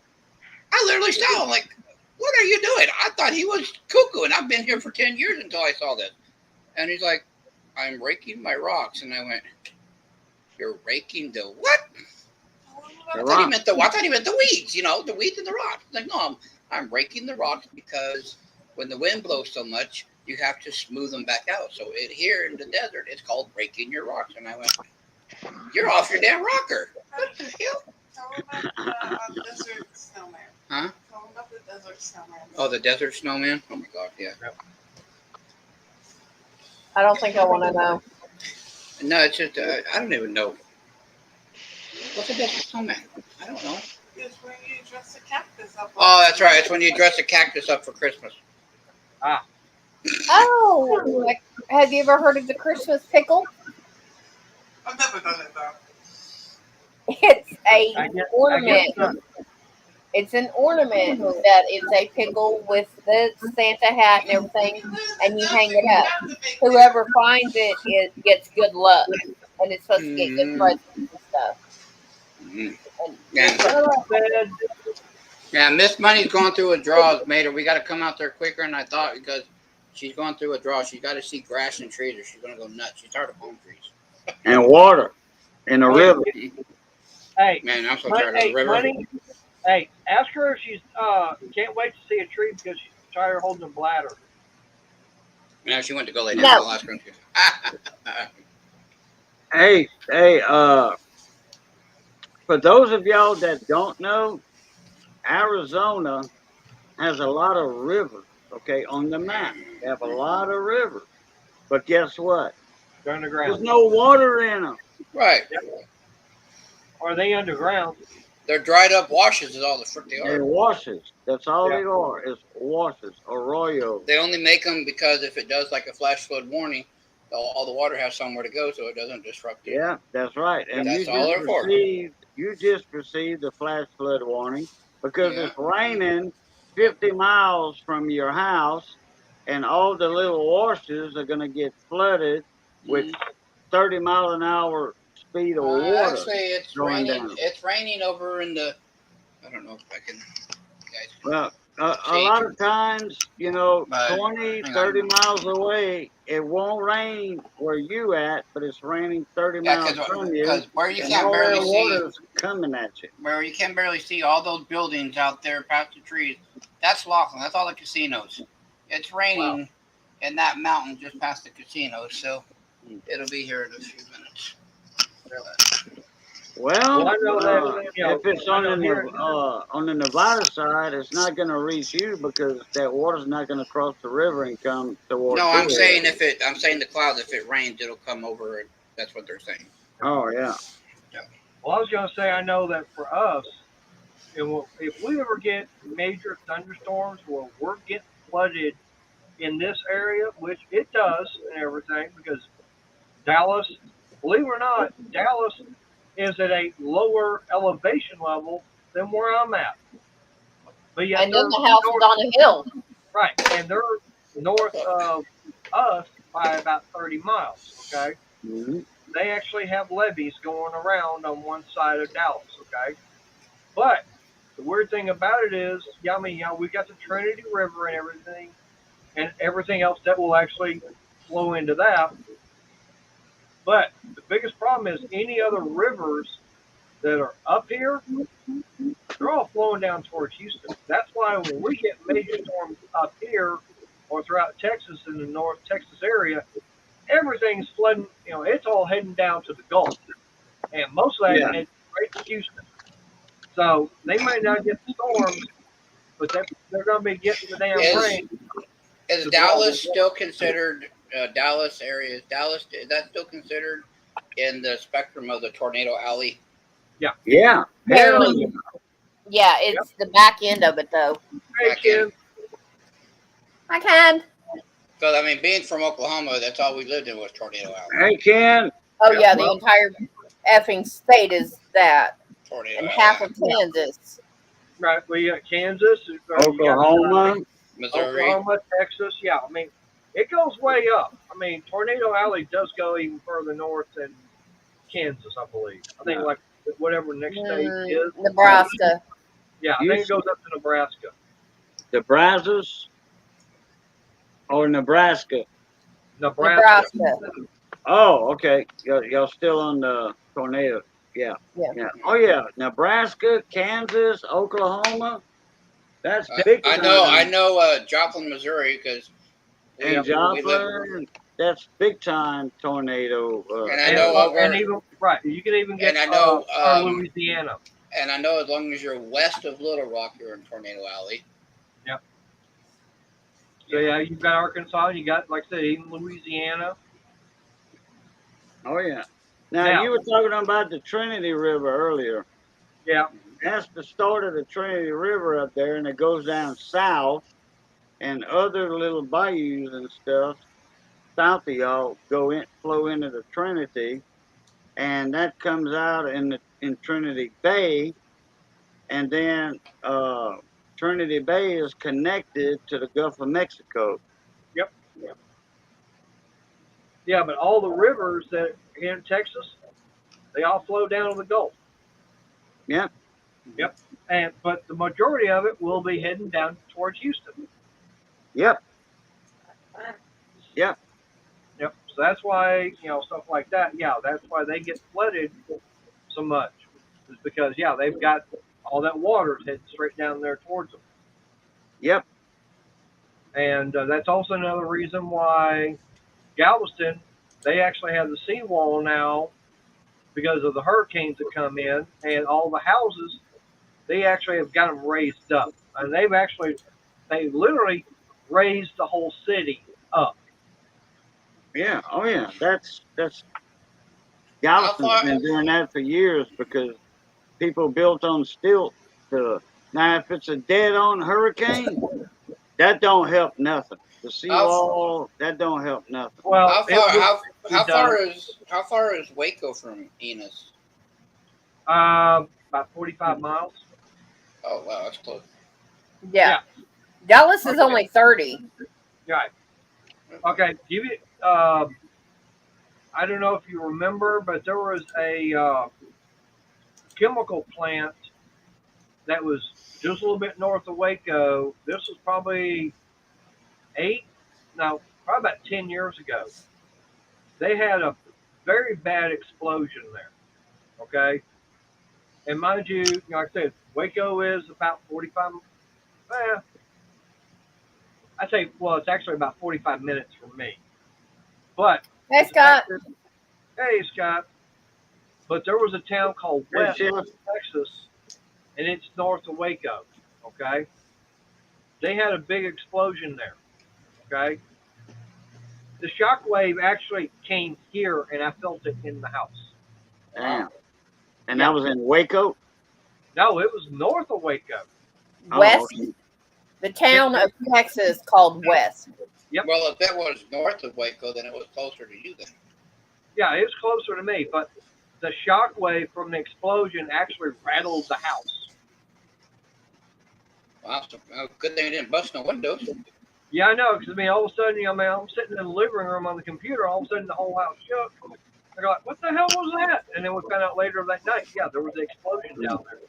I literally stopped. I'm like, what are you doing? I thought he was cuckoo, and I've been here for 10 years until I saw this. And he's like, I'm raking my rocks, and I went, you're raking the what? I thought he meant the weeds, the weeds and the rocks. Like, no, I'm raking the rocks because when the wind blows so much, you have to smooth them back out. So here in the desert, it's called raking your rocks. And I went, you're off your damn rocker. What the hell? Tell him about the desert snowman. Huh? Tell him about the desert snowman. Oh, the desert snowman? Oh my God, yeah. I don't think I want to know. No, it's just, I don't even know. What's a desert snowman? I don't know. It's when you dress a cactus up. Oh, that's right. It's when you dress a cactus up for Christmas. Ah. Oh, have you ever heard of the Christmas pickle? I've never done it though. It's an ornament. It's an ornament that is a pickle with the Santa hat and everything, and you hang it up. Whoever finds it gets good luck, and it's supposed to get good presents and stuff. Mm-hmm. Yeah, Miss Money's going through a draw, Mater. We got to come out there quicker than I thought because she's going through a draw. She's got to see grass and trees or she's going to go nuts. She's tired of palm trees. And water in the river. Hey, man, I'm so tired of the river. Money, hey, ask her if she's can't wait to see a tree because she's tired of holding a bladder. No, she went to go lay down. No. I'll ask her. Hey, for those of y'all that don't know, Arizona has a lot of rivers, okay, on the map. They have a lot of rivers. But guess what? They're underground. There's no water in them. Right. Yep. Are they underground? They're dried up washes is all the frick they are. They're washes. That's all they are, is washes, arroyos. They only make them because if it does like a flash flood warning, all the water has somewhere to go so it doesn't disrupt it. Yeah, that's right. And that's all they're for. You just received the flash flood warning because it's raining 50 miles from your house and all the little washes are going to get flooded with 30 mile an hour speed of water. Actually, it's raining. Down. It's raining over in the. I don't know if I can. Well, a lot of times, 20, 30 miles away, it won't rain where you at, but it's raining 30 miles from you. Because where you can't barely see, coming at you. Where you can barely see all those buildings out there past the trees, that's Laughlin. That's all the casinos. It's raining in that mountain just past the casinos, so it'll be here in a few minutes. Well, if it's on the Nevada side, it's not going to reach you because that water's not going to cross the river and come towards. No, I'm saying the clouds. If it rains, it'll come over. And that's what they're saying. Oh yeah. Well, I was going to say, I know that for us, if we ever get major thunderstorms where we're getting flooded in this area, which it does and everything, because Dallas, believe it or not, Dallas is at a lower elevation level than where I'm at. But yet and then the house is on a hill. Right, and they're north of us by about 30 miles, okay? Mm-hmm. They actually have levees going around on one side of Dallas, okay? But the weird thing about it is, we got the Trinity River and everything else that will actually flow into that. But the biggest problem is any other rivers that are up here, they're all flowing down towards Houston. That's why when we get major storms up here or throughout Texas in the North Texas area, everything's flooding, it's all heading down to the Gulf. And most of that heads right to Houston. So they might not get the storms, but they're going to be getting the damn rain. Is Dallas still considered, Dallas area, is that still considered in the spectrum of the tornado alley? Yeah. Yeah. Barely. Yeah, it's the back end of it, though. Hey, Kim. I can. Because I mean, being from Oklahoma, that's all we lived in was Tornado Alley. Hey, Ken. Oh yeah, well- the entire effing state is that, Tornado and Alley. half of Kansas. Right, we got Kansas, you got, Oklahoma. Missouri. Oklahoma, Texas. Yeah, I mean, it goes way up. I mean, Tornado Alley does go even further north than Kansas, I believe. I think Yeah. like whatever next state is. Nebraska. Yeah, I think it goes up to Nebraska. The Brazos or Nebraska? Nebraska. Oh, okay. Y'all still on the tornado? Yeah. Yeah. Oh yeah, Nebraska, Kansas, Oklahoma. That's big I time. know Joplin, Missouri, because And Joplin, that's big time tornado. And I know over, and even right, you can even get and I know Louisiana. And I know as long as you're west of Little Rock, you're in Tornado Alley. Yep. So yeah, you've got Arkansas, you got, like I said, even Louisiana. Oh yeah. Now you were talking about the Trinity River earlier. Yeah. That's the start of the Trinity River up there, and it goes down south, and other little bayous and stuff south of y'all flow into the Trinity, and that comes out in Trinity Bay, and then Trinity Bay is connected to the Gulf of Mexico. Yep. Yeah, but all the rivers that here in Texas, they all flow down to the Gulf. Yep. Yep. But the majority of it will be heading down towards Houston. Yep. Yep. So that's why, stuff like that. Yeah, that's why they get flooded so much. Is because they've got all that water heading straight down there towards them. Yep. And that's also another reason why Galveston, they actually have the seawall now because of the hurricanes that come in, and all the houses, they actually have got them raised up. And they literally raised the whole city up. Yeah. Oh yeah. That's Galveston's been doing that for years because people built on stilts. Now, if it's a dead-on hurricane, that don't help nothing. The seawall, that don't help nothing. Well, how far is Waco from Enos? About 45 miles. Oh wow, that's close. Yeah. Dallas is only 30. Right. Okay. Give it. I don't know if you remember, but there was a chemical plant that was just a little bit north of Waco. This was probably probably about 10 years ago. They had a very bad explosion there. Okay. And mind you, like I said, Waco is about 45. I'd say, it's actually about 45 minutes from me. But hey, Scott. Hey, Scott. But there was a town called West Texas, and it's north of Waco. Okay. They had a big explosion there. Okay. The shock wave actually came here, and I felt it in the house. Damn. And that was in Waco? No, it was north of Waco. West. Oh, okay. The town of Texas called West. Yep. Well, if that was north of Waco, then it was closer to you then. Yeah, it was closer to me, but the shock wave from the explosion actually rattled the house. Wow, so, good thing it didn't bust no windows. Yeah, I know, because all of a sudden, I'm sitting in the living room on the computer, all of a sudden the whole house shook. I go like, what the hell was that? And then we found out later that night, there was an explosion down there.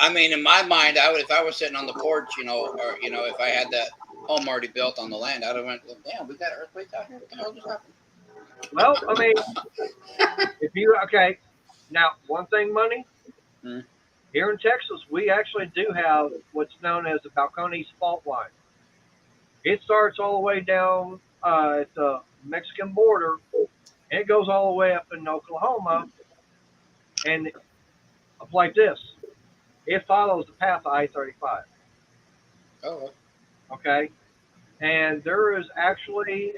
I mean, in my mind, if I was sitting on the porch, or if I had that home already built on the land, I'd have went, damn, we got earthquakes out here. What the hell just happened? Well, I mean, now, one thing, Money, here in Texas, we actually do have what's known as the Balcones fault line. It starts all the way down at the Mexican border, and it goes all the way up in Oklahoma, and up like this. It follows the path of I-35. Oh. Okay? And there is actually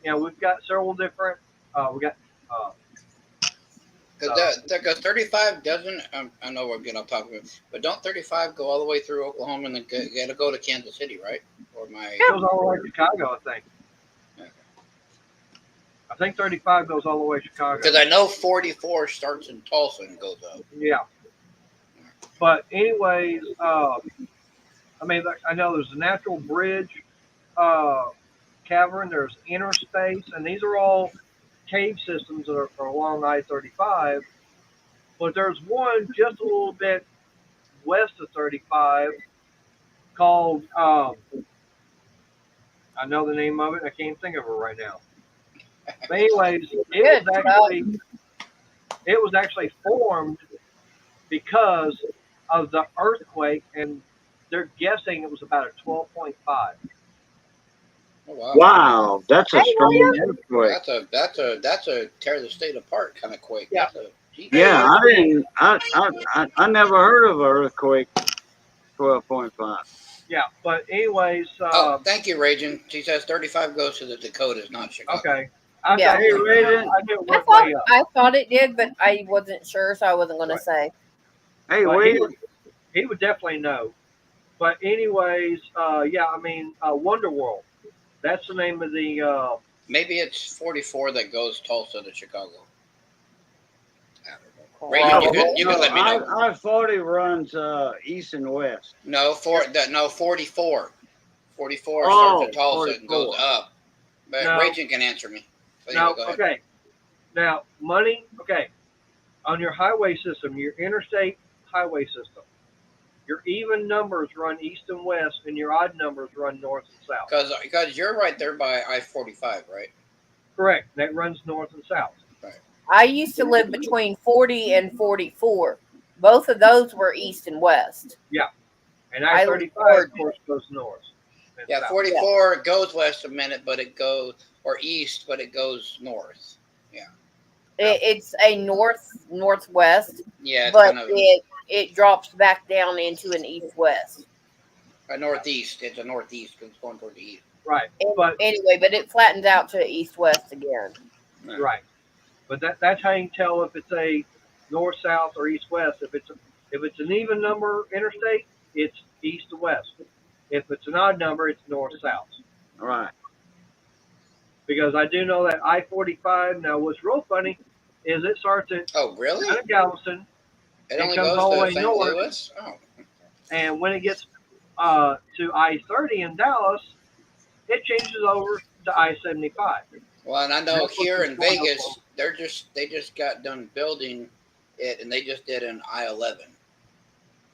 we've got several different, we got Because 35 doesn't. I know we're getting off topic, but don't 35 go all the way through Oklahoma and then got to go to Kansas City, right? Or my It goes all the way to Chicago, I think. I think 35 goes all the way to Chicago. Because I know 44 starts in Tulsa and goes up. Yeah. But anyways, I mean, I know there's a natural bridge cavern. There's interspace, and these are all cave systems that are along I-35. But there's one just a little bit west of 35 called, I know the name of it. I can't think of it right now. But anyways, it was actually formed because of the earthquake, and they're guessing it was about a 12.5. Oh, wow. Wow, that's a strong earthquake. That's a tear the state apart kind of quake. Yeah. Yeah, I never heard of an earthquake 12.5. Yeah, but anyways. Thank you, Raging. She says 35 goes to the Dakotas, not Chicago. Okay. Yeah. Hey, Raging. I thought it did, but I wasn't sure, so I wasn't going to say. Hey, But wait. he would definitely know. But anyways, yeah, I mean, Wonder World. That's the name of the. Maybe it's 44 that goes Tulsa to Chicago. I don't know. Raging, you can let me know. I-40 runs east and west. No, 44. 44 Oh, starts at Tulsa 44. and goes up. But No. Raging can answer me. So Now, go ahead. okay. Now, money. Okay. On your highway system, your interstate highway system, your even numbers run east and west, and your odd numbers run north and south. Because you're right there by I-45, right? Correct. That runs north and south. I used to live between 40 and 44. Both of those were east and west. Yeah. And I I-35, of course, goes north. and Yeah, south. 44 goes west a minute, but it goes, or east, but it goes north. Yeah. It's a northwest, Yeah, it's but kind of it drops back down into an east-west. a northeast. It's a northeast because it's going toward the east. Right. And But anyway, but it flattens out to east-west again. right. But that's how you can tell if it's a north south or east west. If it's an even number interstate, it's east to west. If it's an odd number, it's north south. All right. Because I do know that I-45. Now, what's real funny is it starts at Oh, really? Galveston, It it only comes goes all the to way St. north. Louis? Oh. and when it gets to I-30 in Dallas, it changes over to I-75. Well, and I know That's here what's in going on. Vegas, they just got done building it, and they just did an I-11.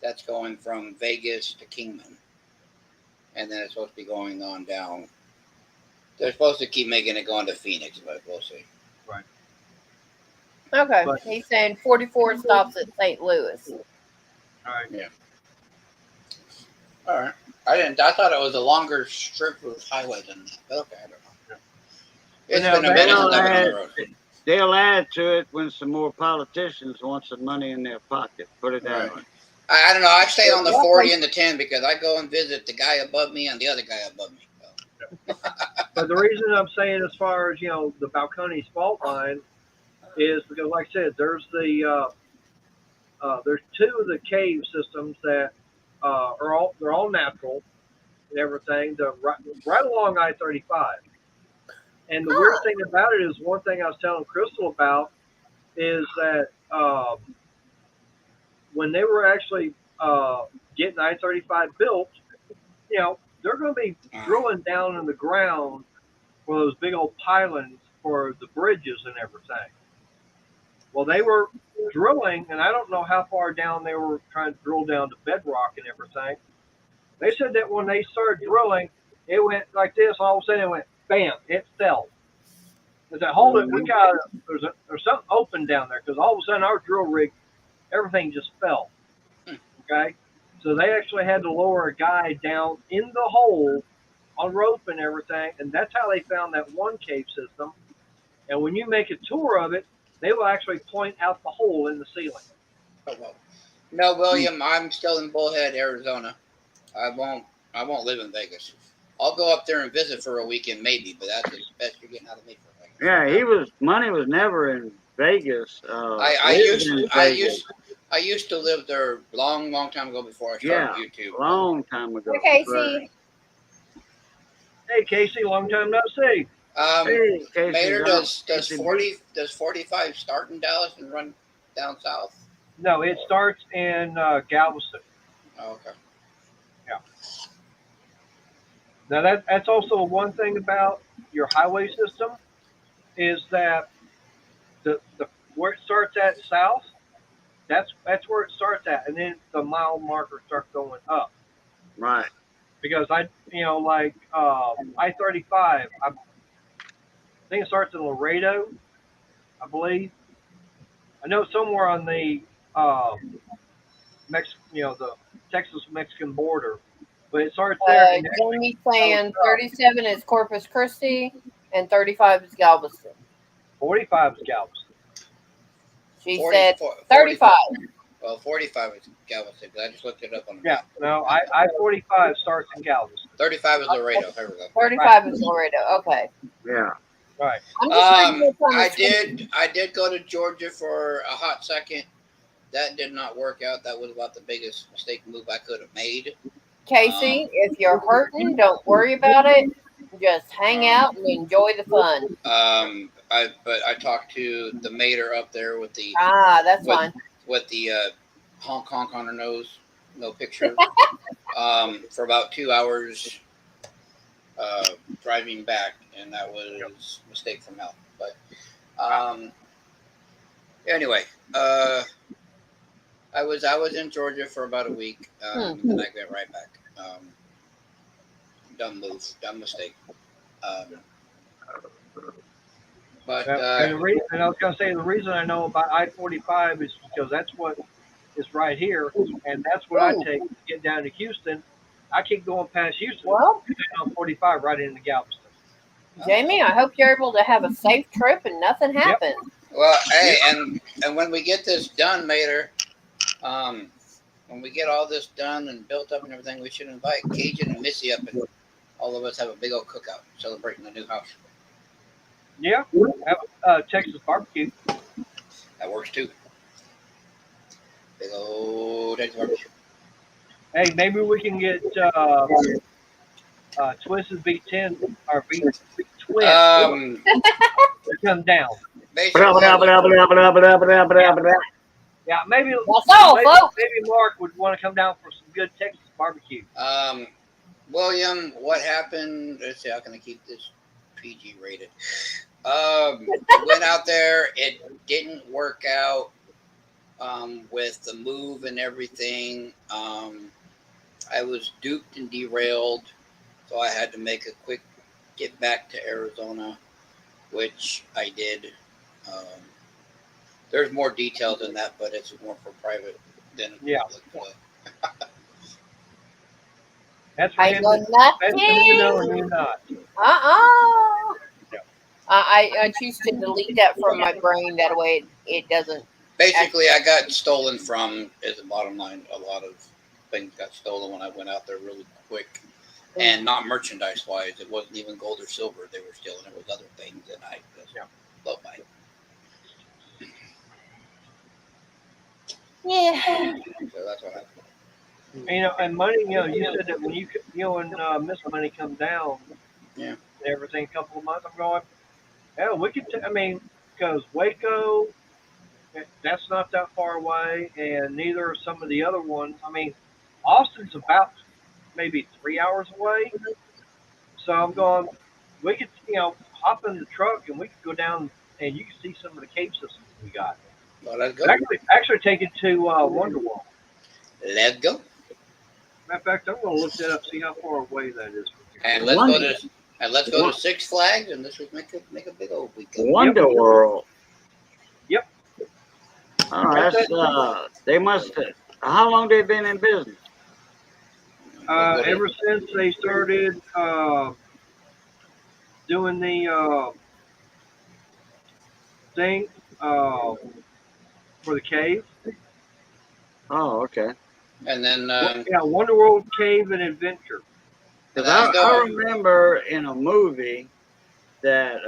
That's going from Vegas to Kingman, and then it's supposed to be going on down. They're supposed to keep making it going to Phoenix, but we'll see. Right. Okay, But- he's saying 44 stops at St. Louis. All right. All right. I thought it was a longer strip of highway than that. But okay, I don't know. It's Now, been a minute since they'll I've been on add- the road. They'll add to it when some more politicians want some money in their pocket. Put it that Right. way. I don't know. I stay on the 40 and the 10 because I go and visit the guy above me and the other guy above me. But the reason I'm saying as far as, the Balcones fault line is because, like I said, there's there's two of the cave systems that they're all natural and everything. They're right along I-35. And the weird thing about it is one thing I was telling Crystal about is that when they were actually getting I-35 built, they're going to be drilling down in the ground for those big old pylons for the bridges and everything. Well, they were drilling, and I don't know how far down they were trying to drill down to bedrock and everything. They said that when they started drilling, it went like this. All of a sudden, it went bam. It fell. They said, "Hold it, there's something open down there," because all of a sudden our drill rig, everything just fell. Okay, so they actually had to lower a guy down in the hole on rope and everything, and that's how they found that one cave system. And when you make a tour of it, they will actually point out the hole in the ceiling. Oh, well. No, William, I'm still in Bullhead, Arizona. I won't live in Vegas. I'll go up there and visit for a weekend maybe, but that's the best you're getting out of me for Vegas. Yeah, money was never in Vegas. I lived in Vegas. used to live there long time ago before I started YouTube. Long time ago. Okay, see. Hey, Casey, long time no see. Hey, Casey, Mater, does Casey 45 start in Dallas and run down south? No, it starts in Galveston. Oh, okay. Yeah. Now that's also one thing about your highway system is that the where it starts at south, that's where it starts at, and then the mile markers start going up. Right. Because like I-35, I think it starts in Laredo, I believe. I know somewhere on the the Texas Mexican border, but it starts there and Jamie's saying 37 is Corpus Christi and 35 is Galveston. 45 is Galveston. She said 35. Well, 45 is Galveston. I just looked it up on the Yeah, map. no, I-45 starts in Galveston. 35 is Laredo. There we go. 35 is Laredo. Okay. Yeah. Right. I'm just reading this on the I screen. did go to Georgia for a hot second. That did not work out. That was about the biggest mistake move I could have made. Casey, if you're hurting, don't worry about it. Just hang out and enjoy the fun. I talked to the mater up there with the That's fine. with the honk on her nose, no picture, for about 2 hours driving back, and that was a mistake from hell. But anyway, I was in Georgia for about a week, and I got right back. Dumb move, dumb mistake. But and I was going to say the reason I know about I-45 is because that's what is right here, and that's what I take to get down to Houston. I keep going past Houston, on 45 right into Galveston. Jamie, I hope you're able to have a safe trip and nothing happens. Well, hey, and when we get this done, Mater, when we get all this done and built up and everything, we should invite Cajun and Missy up, and all of us have a big old cookout celebrating the new house. Yeah, have Texas barbecue. That works too. Big old Texas barbecue. Hey, maybe we can get Twisted beat 10 or beat Twist to come down. Yeah, maybe Mark would want to come down for some good Texas barbecue. William, what happened? Let's see, how can I keep this PG rated? Went out there. It didn't work out with the move and everything. I was duped and derailed, so I had to make a quick get back to Arizona, which I did. There's more details in that, but it's more for private than public. That's for him. That's for him to know and you not. I choose to delete that from my brain. That way it doesn't. Basically, I got stolen from, is the bottom line. A lot of things got stolen when I went out there really quick. And not merchandise-wise. It wasn't even gold or silver they were stealing. It was other things, and I just blow by it. Yeah. So that's what happened. And money, you said that when you and Miss Money come down, and everything, a couple of months, I'm going, yeah, we could, because Waco, that's not that far away, and neither are some of the other ones. Austin's about maybe 3 hours away. So I'm going, we could, hop in the truck and we could go down and you can see some of the cave systems we got. Well, let's go. Actually take it to Wonderwall. Let's go. Matter of fact, I'm going to look that up, see how far away that is. And let's go to Six Flags, and this would make a big old weekend. Wonder World. Yep. Oh, they must have. How long they been in business? Ever since they started doing the thing for the cave. Oh, okay. And then Wonder World Cave and Adventure. Because I remember in a movie that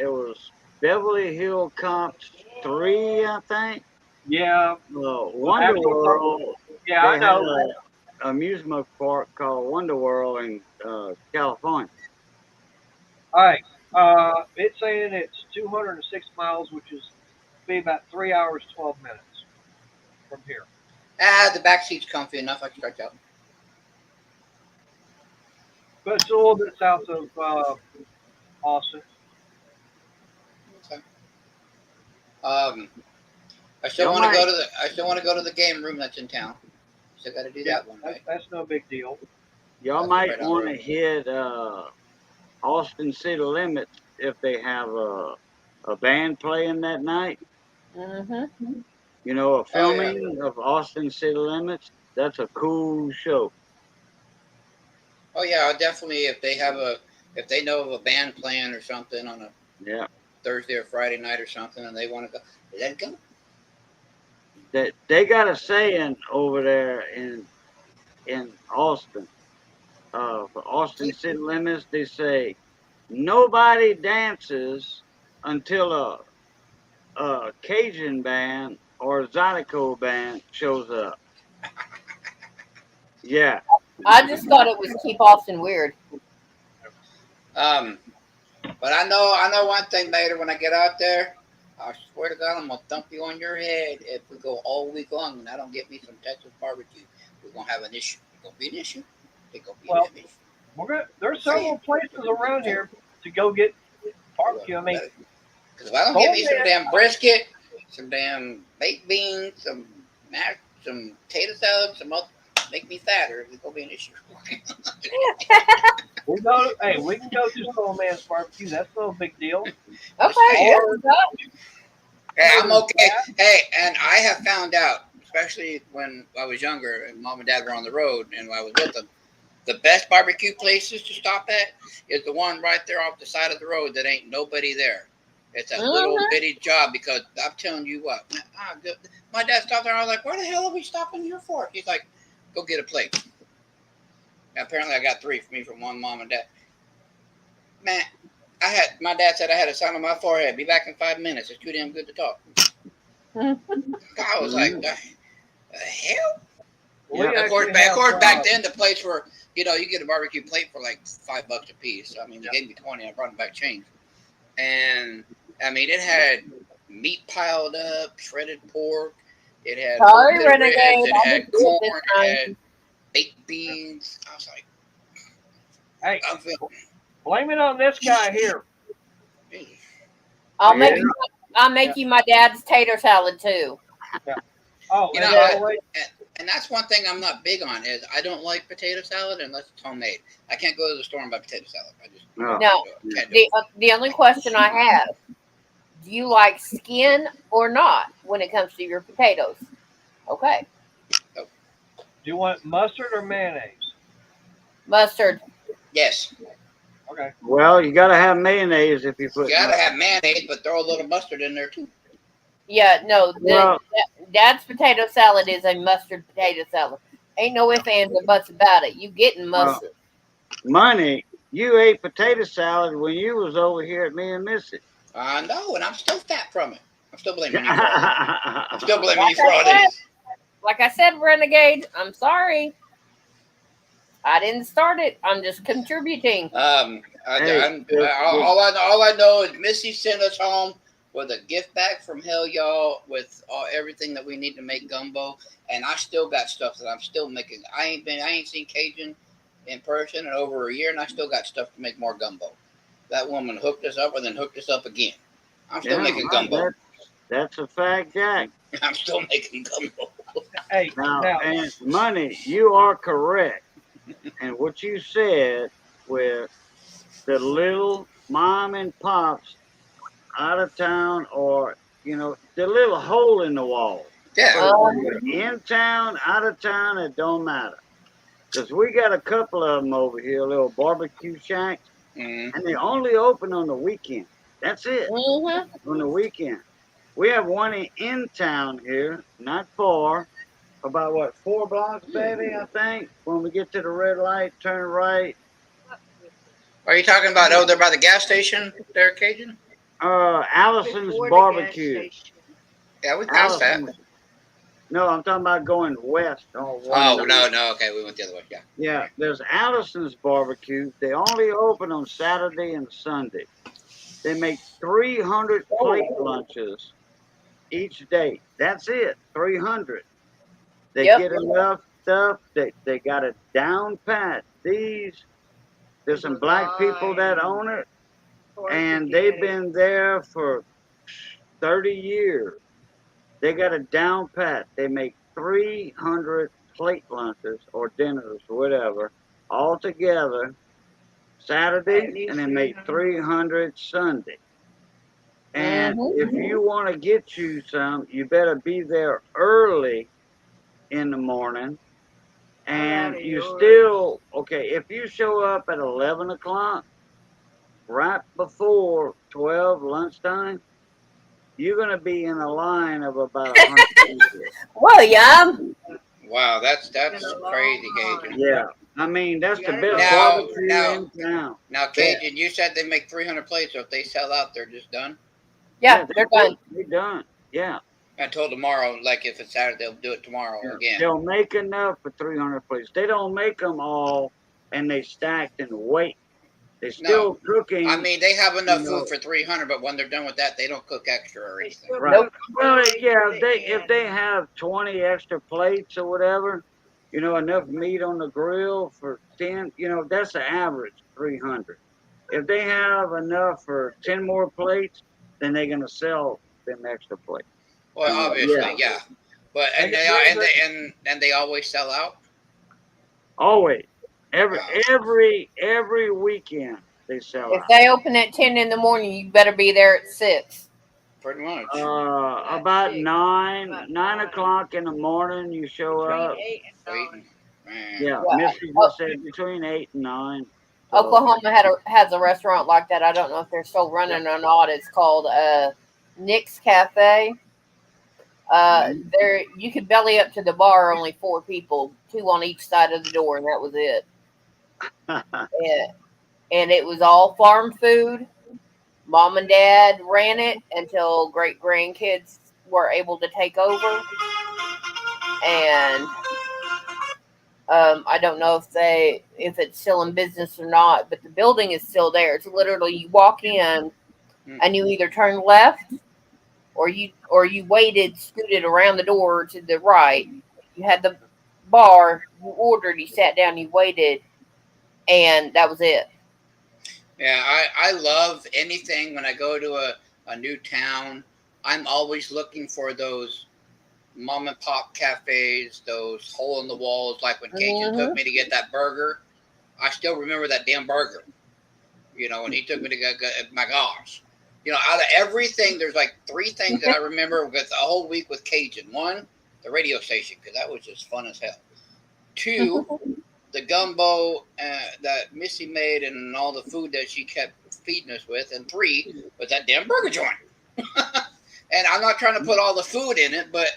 it was Beverly Hill Cops 3, I think. Yeah, Wonder Actual World. yeah, I They had know. an amusement park called Wonder World in California. All right. It's saying it's 206 miles, which is be about 3 hours 12 minutes from here. The back seat's comfy enough. I can stretch out. But it's a little bit south of Austin. Okay. I still Y'all want to might, go to the. I still want to go to the game room that's in town. Still got to do Yeah, that one day. that's no big deal. y'all That's might right on the want to road. hit Austin City Limits if they have a band playing that night. Mm-hmm. You know, a Oh yeah. filming of Austin City Limits. That's a cool show. Oh yeah. I'll definitely if they have a if they know of a band playing or something on a Yeah. Thursday or Friday night or something, and they want to go, let go. They got a saying over there in Austin. For Austin City Limits, they say nobody dances until a Cajun band or a Zydeco band shows up. Yeah. I just thought it was keep Austin weird. But I know one thing later when I get out there. I swear to God, I'm gonna thump you on your head if we go all week long and I don't get me some Texas barbecue. We're gonna have an issue. It's gonna be an issue. It's gonna be a Well, damn issue. there's several places around here to go get barbecue. I mean, Because if I don't get me some damn brisket, some damn baked beans, some mashed, some potato salad, some other, make me fatter, it's gonna be an issue. we can go to Soul Man's barbecue. That's no big deal. Okay, Hey, there we go. Hey, I'm okay. Hey, and I have found out, especially when I was younger and mom and dad were on the road and I was with them, the best barbecue places to stop at is the one right there off the side of the road that ain't nobody there. It's a little bitty job because I'm telling you what, my dad stopped there. I was like, "Where the hell are we stopping here for?" He's like, "Go get a plate." And apparently, I got 3 for me from one mom and dad. Man, my dad said I had a sign on my forehead. Be back in 5 minutes. It's too damn good to talk. I was like, the hell? Well, Of course, back then the plates were, you get a barbecue plate for like $5 a piece. I mean, they gave me 20. I brought them back change, and I mean, it had meat piled up, shredded pork. It had Renegade. it had corn. It had baked beans. I was like, hey, blame it on this guy here. I'll make you my dad's tater salad too. Yeah. Oh, and that's one thing I'm not big on is I don't like potato salad unless it's homemade. I can't go to the store and buy potato salad. I just can't do it. The only question I have: do you like skin or not when it comes to your potatoes? Okay. Do you want mustard or mayonnaise? Mustard. Yes. Okay. Well, you got to have mayonnaise if you put. You gotta have mayonnaise, but throw a little mustard in there too. Yeah, no. Dad's potato salad is a mustard potato salad. Ain't no ifs, ands, or buts about it. You getting mustard. Money, you ate potato salad when you was over here at me and Missy. I know, and I'm still fat from it. I'm still blaming you for all this. I'm still blaming you for all this. Like I said, Renegade, I'm sorry. I didn't start it. I'm just contributing. All I know is Missy sent us home with a gift bag from Hell Y'all with everything that we need to make gumbo, and I still got stuff that I'm still making. I ain't seen Cajun in person in over a year, and I still got stuff to make more gumbo. That woman hooked us up and then hooked us up again. I'm still making gumbo. That's a fact, Jack. I'm still making gumbo. Hey, now, and Money, you are correct. And what you said with the little mom and pops out of town, or the little hole in the wall. Yeah. In town, out of town, it don't matter. Because we got a couple of them over here, little barbecue shacks, and they only open on the weekend. That's it. On the weekend. We have one in town here, not far. About 4 blocks, baby, I think. When we get to the red light, turn right. Are you talking about they're by the gas station there, Cajun? Allison's Barbecue. Yeah, we passed that. Allison. No, I'm talking about going west on one. Oh, no. Okay, we went the other way. Yeah. Yeah, there's Allison's Barbecue. They only open on Saturday and Sunday. They make 300 plate lunches each day. That's it, 300. They Yep. get enough stuff. They got it down pat. There's some black people that own it, and they've been there for 30 years. They got it down pat. They make 300 plate lunches or dinners or whatever all together Saturday, and they make 300 Sunday. And if you want to get you some, you better be there early in the morning. And you still, okay, if you show up at 11 o'clock, right before 12 lunchtime, you're going to be in a line of about 100 people. Well, yeah. Wow, that's crazy, Cajun. Yeah. I mean, that's the best barbecue in town. Now, Cajun, you said they make 300 plates, so if they sell out, they're just done? Yeah, they're done. They're done. Yeah. Until tomorrow, like if it's Saturday, they'll do it tomorrow again. They'll make enough for 300 plates. They don't make them all and they stacked and wait. They're still cooking. I mean, they have enough food for 300, but when they're done with that, they don't cook extra or anything. Right. Nope. Well, yeah, if they have 20 extra plates or whatever, enough meat on the grill for 10, that's the average, 300. If they have enough for 10 more plates, then they're going to sell them extra plates. Well, obviously, yeah. But and they always sell out. Always, every weekend they sell If out. they open at 10 in the morning, you better be there at 6. Pretty much. About 9 o'clock in the morning, you show up. Yeah, Missy just said between 8 and 9. So. Oklahoma has a restaurant like that. I don't know if they're still running or not. It's called Nick's Cafe. There you could belly up to the bar, only 4 people, 2 on each side of the door, and that was it. And it was all farm food. Mom and Dad ran it until great grandkids were able to take over. And I don't know if it's still in business or not, but the building is still there. It's literally you walk in and you either turn left or you scooted around the door to the right. You had the bar, you ordered, you sat down, you waited, and that was it. Yeah, I love anything when I go to a new town. I'm always looking for those mom and pop cafes, those hole in the walls, like when Cajun took me to get that burger. I still remember that damn burger. When he took me to get, my gosh. Out of everything, there's like 3 things that I remember with the whole week with Cajun. 1, the radio station, because that was just fun as hell. 2, the gumbo that Missy made and all the food that she kept feeding us with. And 3, was that damn burger joint. And I'm not trying to put all the food in it, but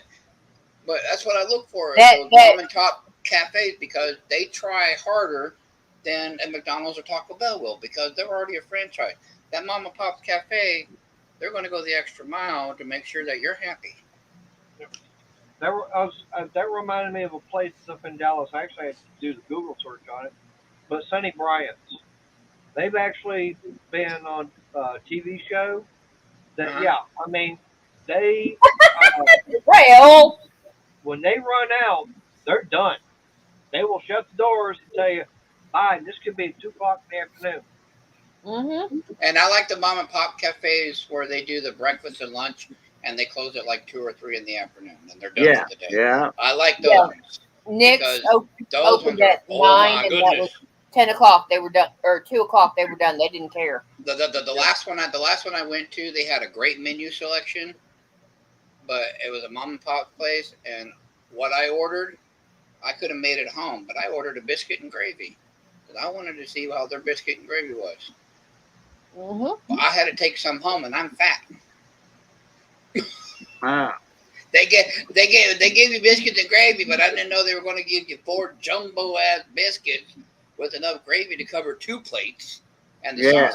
that's what I look for. Those mom and pop cafes, because they try harder than a McDonald's or Taco Bell will, because they're already a franchise. That mom and pop cafe, they're going to go the extra mile to make sure that you're happy. That reminded me of a place up in Dallas. I actually had to do the Google search on it, but Sonny Bryant's. They've actually been on a TV show. That I mean, they well, when they run out, they're done. They will shut the doors and tell you, "Bye." This could be 2 o'clock in the afternoon. And I like the mom and pop cafes where they do the breakfast and lunch, and they close at like 2 or 3 in the afternoon, and they're done for the day. Yeah. I like those ones. Nick's opened at 9, and that was 10 o'clock. They were done, or 2 o'clock. They were done. They didn't care. The last one I went to, they had a great menu selection, but it was a mom and pop place, and what I ordered, I could have made it home, but I ordered a biscuit and gravy because I wanted to see how their biscuit and gravy was. Well, I had to take some home, and I'm fat. Wow. They gave me biscuits and gravy, but I didn't know they were going to give you 4 jumbo ass biscuits with enough gravy to cover 2 plates, And the Yeah.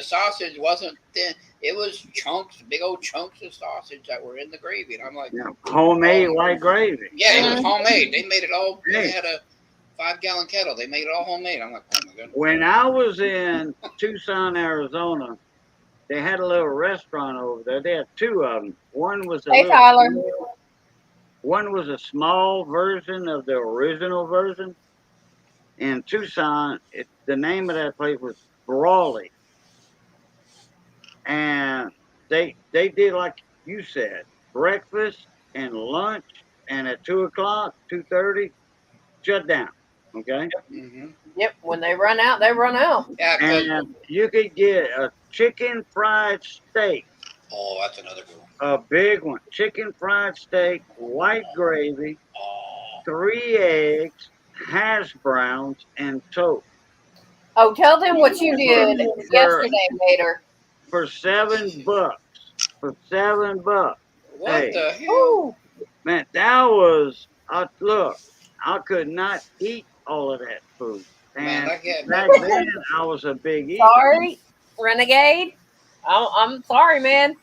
sausage wasn't thin. It was chunks, big old chunks of sausage that were in the gravy. And I'm like, Yeah. Homemade Oh. white gravy. yeah, it was homemade. They made it all. They Hey. had a 5-gallon kettle. They made it all homemade. I'm like, oh my goodness. When I was in Tucson, Arizona, they had a little restaurant over there. They had two of them. One was a Hey, little Tyler. one was a small version of the original version. In Tucson, the name of that place was Brawley, and they did like you said, breakfast and lunch, and at 2:00, 2:30, shut down. Okay, Mm-hmm. Yep. When they run out, they run out. Yeah, because and you could get a chicken fried steak, oh, that's another good one. a big one, chicken fried steak, white gravy, Oh, 3 eggs, hash browns, and toast. Oh, tell them what you did yesterday, Mater. For $7. For $7. what Hey. the hell? Ooh. Man, that was look, I could not eat all of that food. Man, And I get back then I was a big eater. Sorry, Renegade. I'm sorry, man.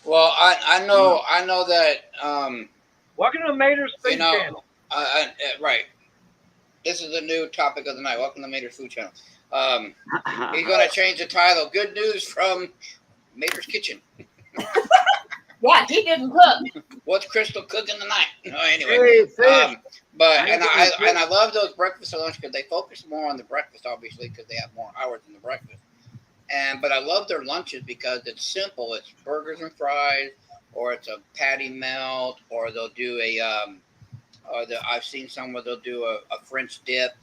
Well, I know that Welcome to Mater's Food you know, Channel. right. This is the new topic of the night. Welcome to Mater's Food Channel. He's going to change the title. Good news from Mater's Kitchen. Yeah, he didn't cook. What's Crystal cooking tonight? No, anyway. Hey, fish. But I and didn't I love those breakfast and lunch because they focus more on the breakfast, obviously, because they have more hours in the breakfast. But I love their lunches because it's simple. It's burgers and fries, or it's a patty melt, or they'll do I've seen some where they'll do a French dip,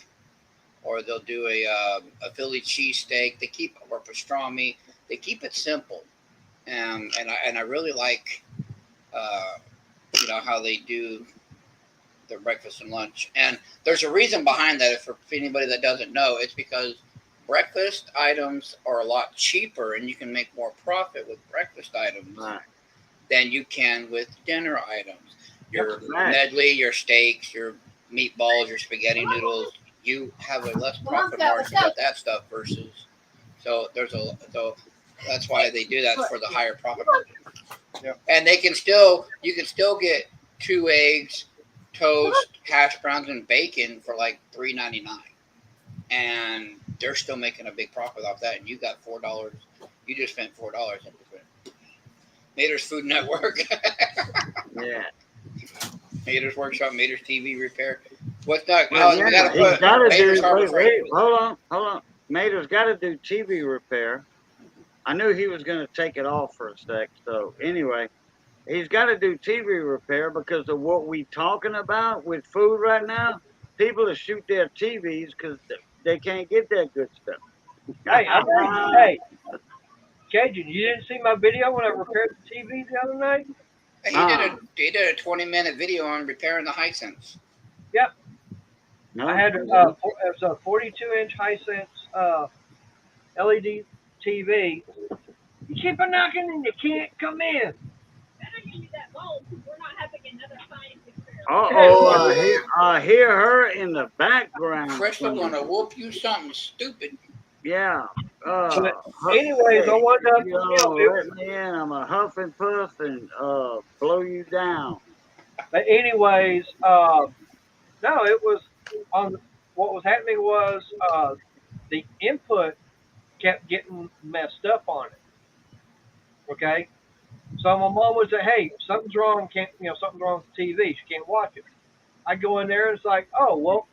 or they'll do a Philly cheesesteak. They keep or pastrami. They keep it simple, and I really like how they do their breakfast and lunch. And there's a reason behind that. For anybody that doesn't know, it's because breakfast items are a lot cheaper, and you can make more profit with breakfast items Right. than you can with dinner items. Your Right. medley, your steaks, your meatballs, your spaghetti noodles, you have a less profit margin with that stuff versus. So that's why they do that for the higher profit margin. Yeah. And you can still get 2 eggs, toast, hash browns, and bacon for like $3.99, and they're still making a big profit off that. And you got $4. You just spent $4. Mater's Food Network. Yeah. Mater's Workshop, Mater's TV Repair. What's that? Well, We got to he's put gotta Mater's do, Harbor wait, Freight. hold on. Mater's got to do TV repair. I knew he was going to take it off for a sec. So anyway, he's got to do TV repair because of what we talking about with food right now. People that shoot their TVs because they can't get that good stuff. Hey, hey, Cajun, you didn't see my video when I repaired the TV the other night? He did a 20-minute video on repairing the Hisense. No, I had it was a 42-inch Hisense LED TV. You keep a knocking and you can't come in. I hear her in the background. Crystal gonna whoop you something stupid. Yeah. But anyways, I wanted to, let me in. I'm a huff and puff and blow you down. but anyways, no, it was on. What was happening was the input kept getting messed up on it. Okay, so my mom would say, "Hey, something's wrong. Something's wrong with the TV. She can't watch it." I go in there and it's like, "Oh, well,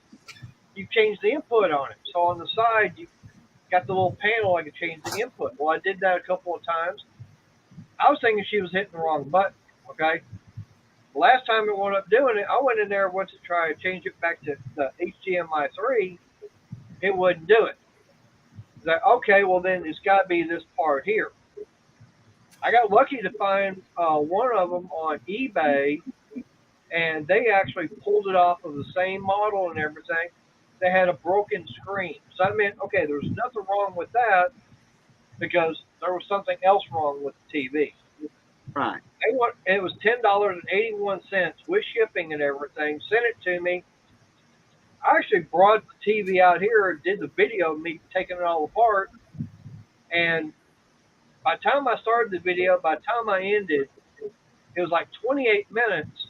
you've changed the input on it. So on the side, you got the little panel I could change the input." Well, I did that a couple of times. I was thinking she was hitting the wrong button. Okay. The last time I wound up doing it, I went in there once to try to change it back to the HDMI 3. It wouldn't do it. It's like, okay, well then it's got to be this part here. I got lucky to find one of them on eBay, and they actually pulled it off of the same model and everything. They had a broken screen. So I meant, okay, there was nothing wrong with that because there was something else wrong with the TV. Right. It was $10.81 with shipping and everything. Sent it to me. I actually brought the TV out here and did the video of me taking it all apart. And by the time I started the video, by the time I ended, it was like 28 minutes.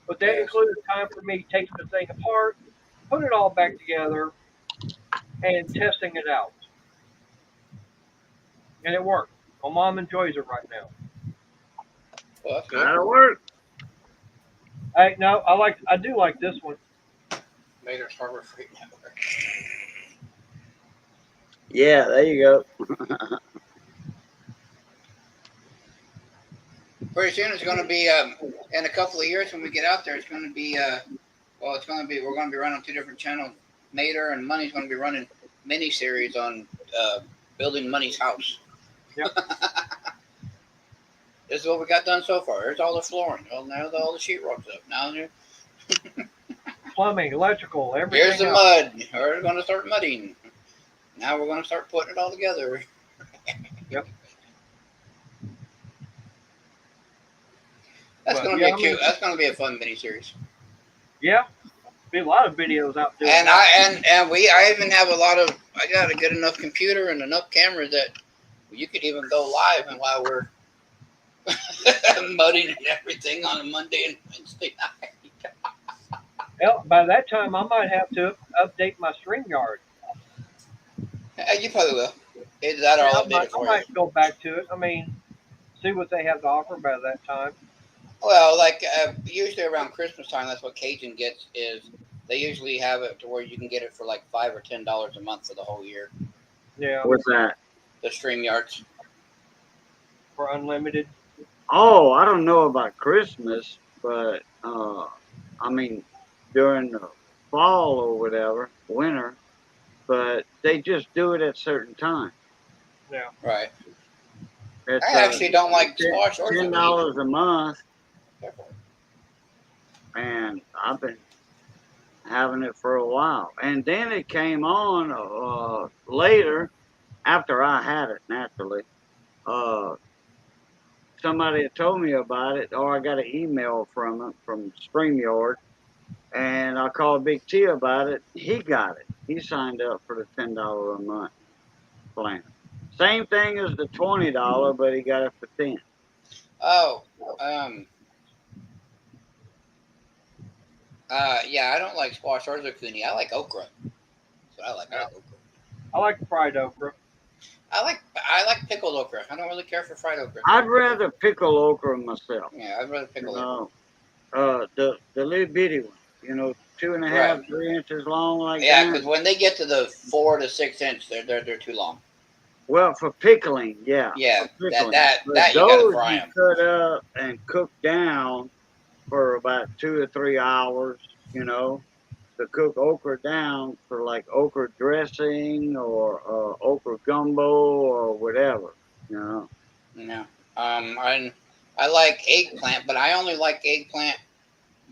But that Yes. included time for me taking the thing apart, putting it all back together, and testing it out. And it worked. My mom enjoys it right now. Well, that's good. That'll work. Hey, no, I do like this one. Mater's Harbor Freight Network. Yeah, there you go. Pretty soon it's going to be in a couple of years when we get out there. It's going to be we're going to be running 2 different channels. Mater and Money's going to be running mini series on building Money's house. Yep. This is what we got done so far. There's all the flooring. Well, now all the sheetrock's up. Now Plumbing, electrical, everything. here's the else. mud. We're going to start mudding. Now we're going to start putting it all together. Yep. That's Well, going to yeah, be I mean- that's going to be a fun mini series. Yeah. Be a lot of videos out there. And I even have I got a good enough computer and enough cameras that you could even go live and while we're mudding and everything on a Monday and Wednesday night. Hell, by that time, I might have to update my StreamYard. You probably will. Is that all I updated for you? might go back to it. I mean, see what they have to offer by that time. Well, like usually around Christmas time, that's what Cajun gets. Is they usually have it to where you can get it for like $5 or $10 a month for the whole year. Yeah, What's that? The StreamYards. for unlimited. Oh, I don't know about Christmas, but I mean during the fall or whatever, winter. But they just do it at certain times. Yeah. Right. It's, I actually don't like squash or $10 a month, Careful. and I've been having it for a while. And then it came on later, after I had it, naturally. Somebody had told me about it, or I got an email from it, from StreamYard, and I called Big T about it. He got it. He signed up for the $10 a month plan. Same thing as the $20, but he got it for 10. Oh, yeah, I don't like squash or zucchini. I like okra. That's what I like. I like okra. I like fried okra. I like pickled okra. I don't really care for fried okra. I'd rather pickle okra myself. Yeah, I'd rather pickle okra. The little bitty one, 2.5, Right. 3 inches long like Yeah, that. because when they get to the 4 to 6 inch, they're too long. Well, for pickling, yeah. Yeah, for pickling. that But you gotta those fry you 'em. cut up and cook down for about 2 or 3 hours, to cook okra down for like okra dressing or okra gumbo or whatever, Yeah. I like eggplant, but I only like eggplant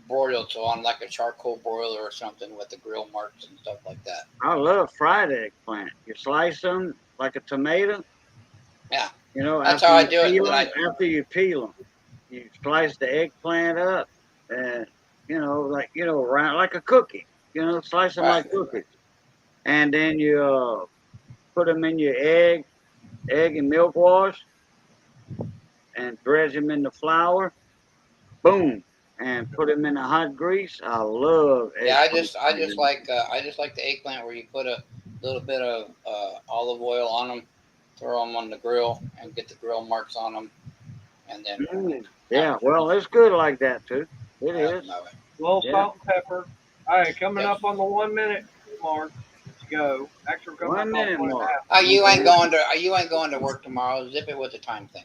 broiled, so on like a charcoal broiler or something with the grill marks and stuff like that. I love fried eggplant. You slice them like a tomato. Yeah. after That's how I you do it. peel Then them, after you peel them, you slice the eggplant up and, round like a cookie, slice them like cookies. And then you put them in your egg and milk wash and dredge them in the flour. Boom. And put them in the hot grease. I love eggplant. yeah, I just like the eggplant where you put a little bit of olive oil on them, throw them on the grill, and get the grill marks on them, and then Yeah, well, it's good like that too. It is. no, A little Yeah. salt and pepper. All right, coming Yes. up on the 1 minute mark. Let's go. Actually, we're coming 1 up minute on 1.5. mark. you ain't going to work tomorrow. Zip it with the time thing.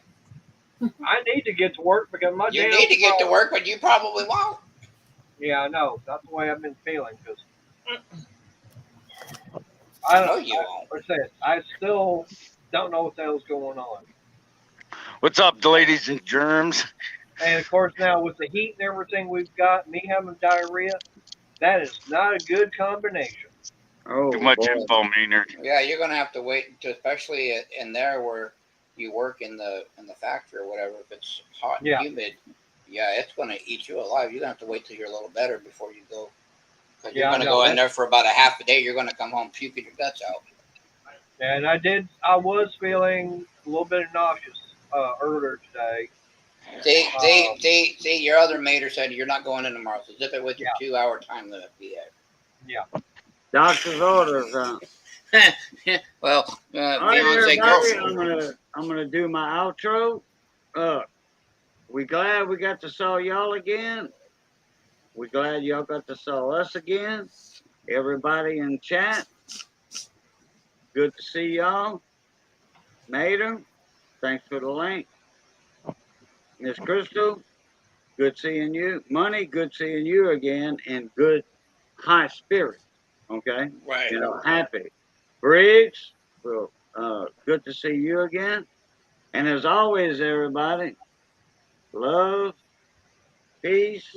I need to get to work because my You damn need to get to phone- work, but you probably won't. Yeah, I know. That's the way I've been feeling. Because I know you won't. Like I said, I still don't know what the hell's going on. What's up, ladies and germs? And of course, now with the heat and everything we've got, me having diarrhea, that is not a good combination. Oh, Too much boy. info, Maynard. Yeah, you're gonna have to wait until, especially in there where you work in the factory or whatever. If it's hot and Yeah. humid, yeah, it's gonna eat you alive. You're gonna have to wait till you're a little better before you go. Because Yeah, you're I gonna know. go in there for about a half a day. You're gonna come home puking your guts out. And I was feeling a little bit nauseous earlier today. See, your other mater said you're not going in tomorrow, so zip it with your 2-hour time limit, PA. Yeah. Doctor's orders. Well, All right, Beyonce everybody. girlfriend. I'm gonna do my outro. We glad we got to saw y'all again. We glad y'all got to saw us again. Everybody in chat. Good to see y'all. Mater, thanks for the link. Miss Crystal, good seeing you. Money, good seeing you again, and good high spirit. Okay, Right. you know, happy. Briggs, well, good to see you again. And as always, everybody, love, peace,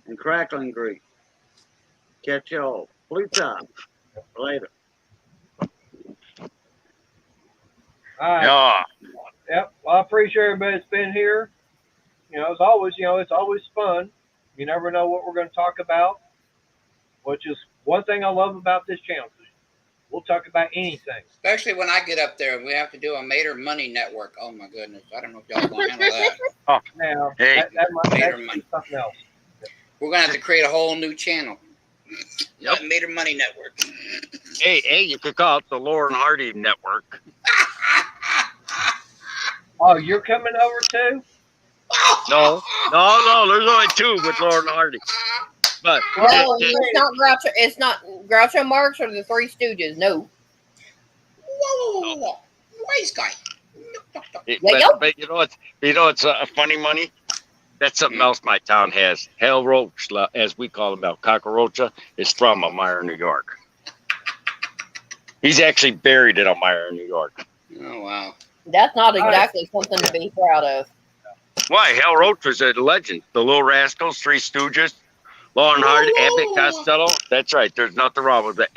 and crackling grease. Catch y'all. Blue top. Later. All right. Yeah. Yep. Well, I appreciate everybody that's been here. As always, it's always fun. You never know what we're going to talk about, which is one thing I love about this channel. We'll talk about anything. Especially when I get up there and we have to do a Mater Money Network. Oh my goodness. I don't know if y'all want to handle that. Now, Hey. that might Mater be Money. something else. We're going to have to create a whole new channel. Yep. Mater Money Network. Hey, you could call it the Lauren Hardy Network. Oh, you're coming over too? No. There's only two with Lauren Hardy. But No, it's not Groucho. It's not Groucho Marx or the Three Stooges. No. Whoa. Wise guy. but you know it's funny money. That's something else my town has. Hell Roach, as we call him now, Cockroacha, is from Elmira, New York. He's actually buried in Elmira, New York. Oh, wow. That's not exactly something to be proud of. Why? Hell Roach was a legend. The Little Rascals, Three Stooges, Lauren Hardy, Abbott Costello. That's right. There's nothing wrong with the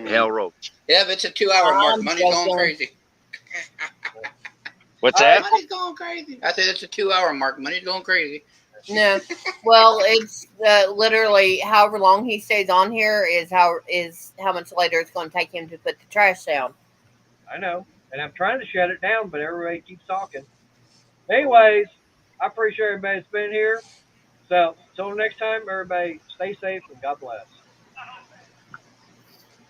Hell Roach. Yeah, but it's a 2-hour mark. Money's going crazy. What's that? Money's going crazy. I said it's a 2-hour mark. Money's going crazy. No. Well, it's literally however long he stays on here is how much later it's going to take him to put the trash down. I know. And I'm trying to shut it down, but everybody keeps talking. Anyways, I appreciate everybody that's been here. So, until next time, everybody stay safe and God bless.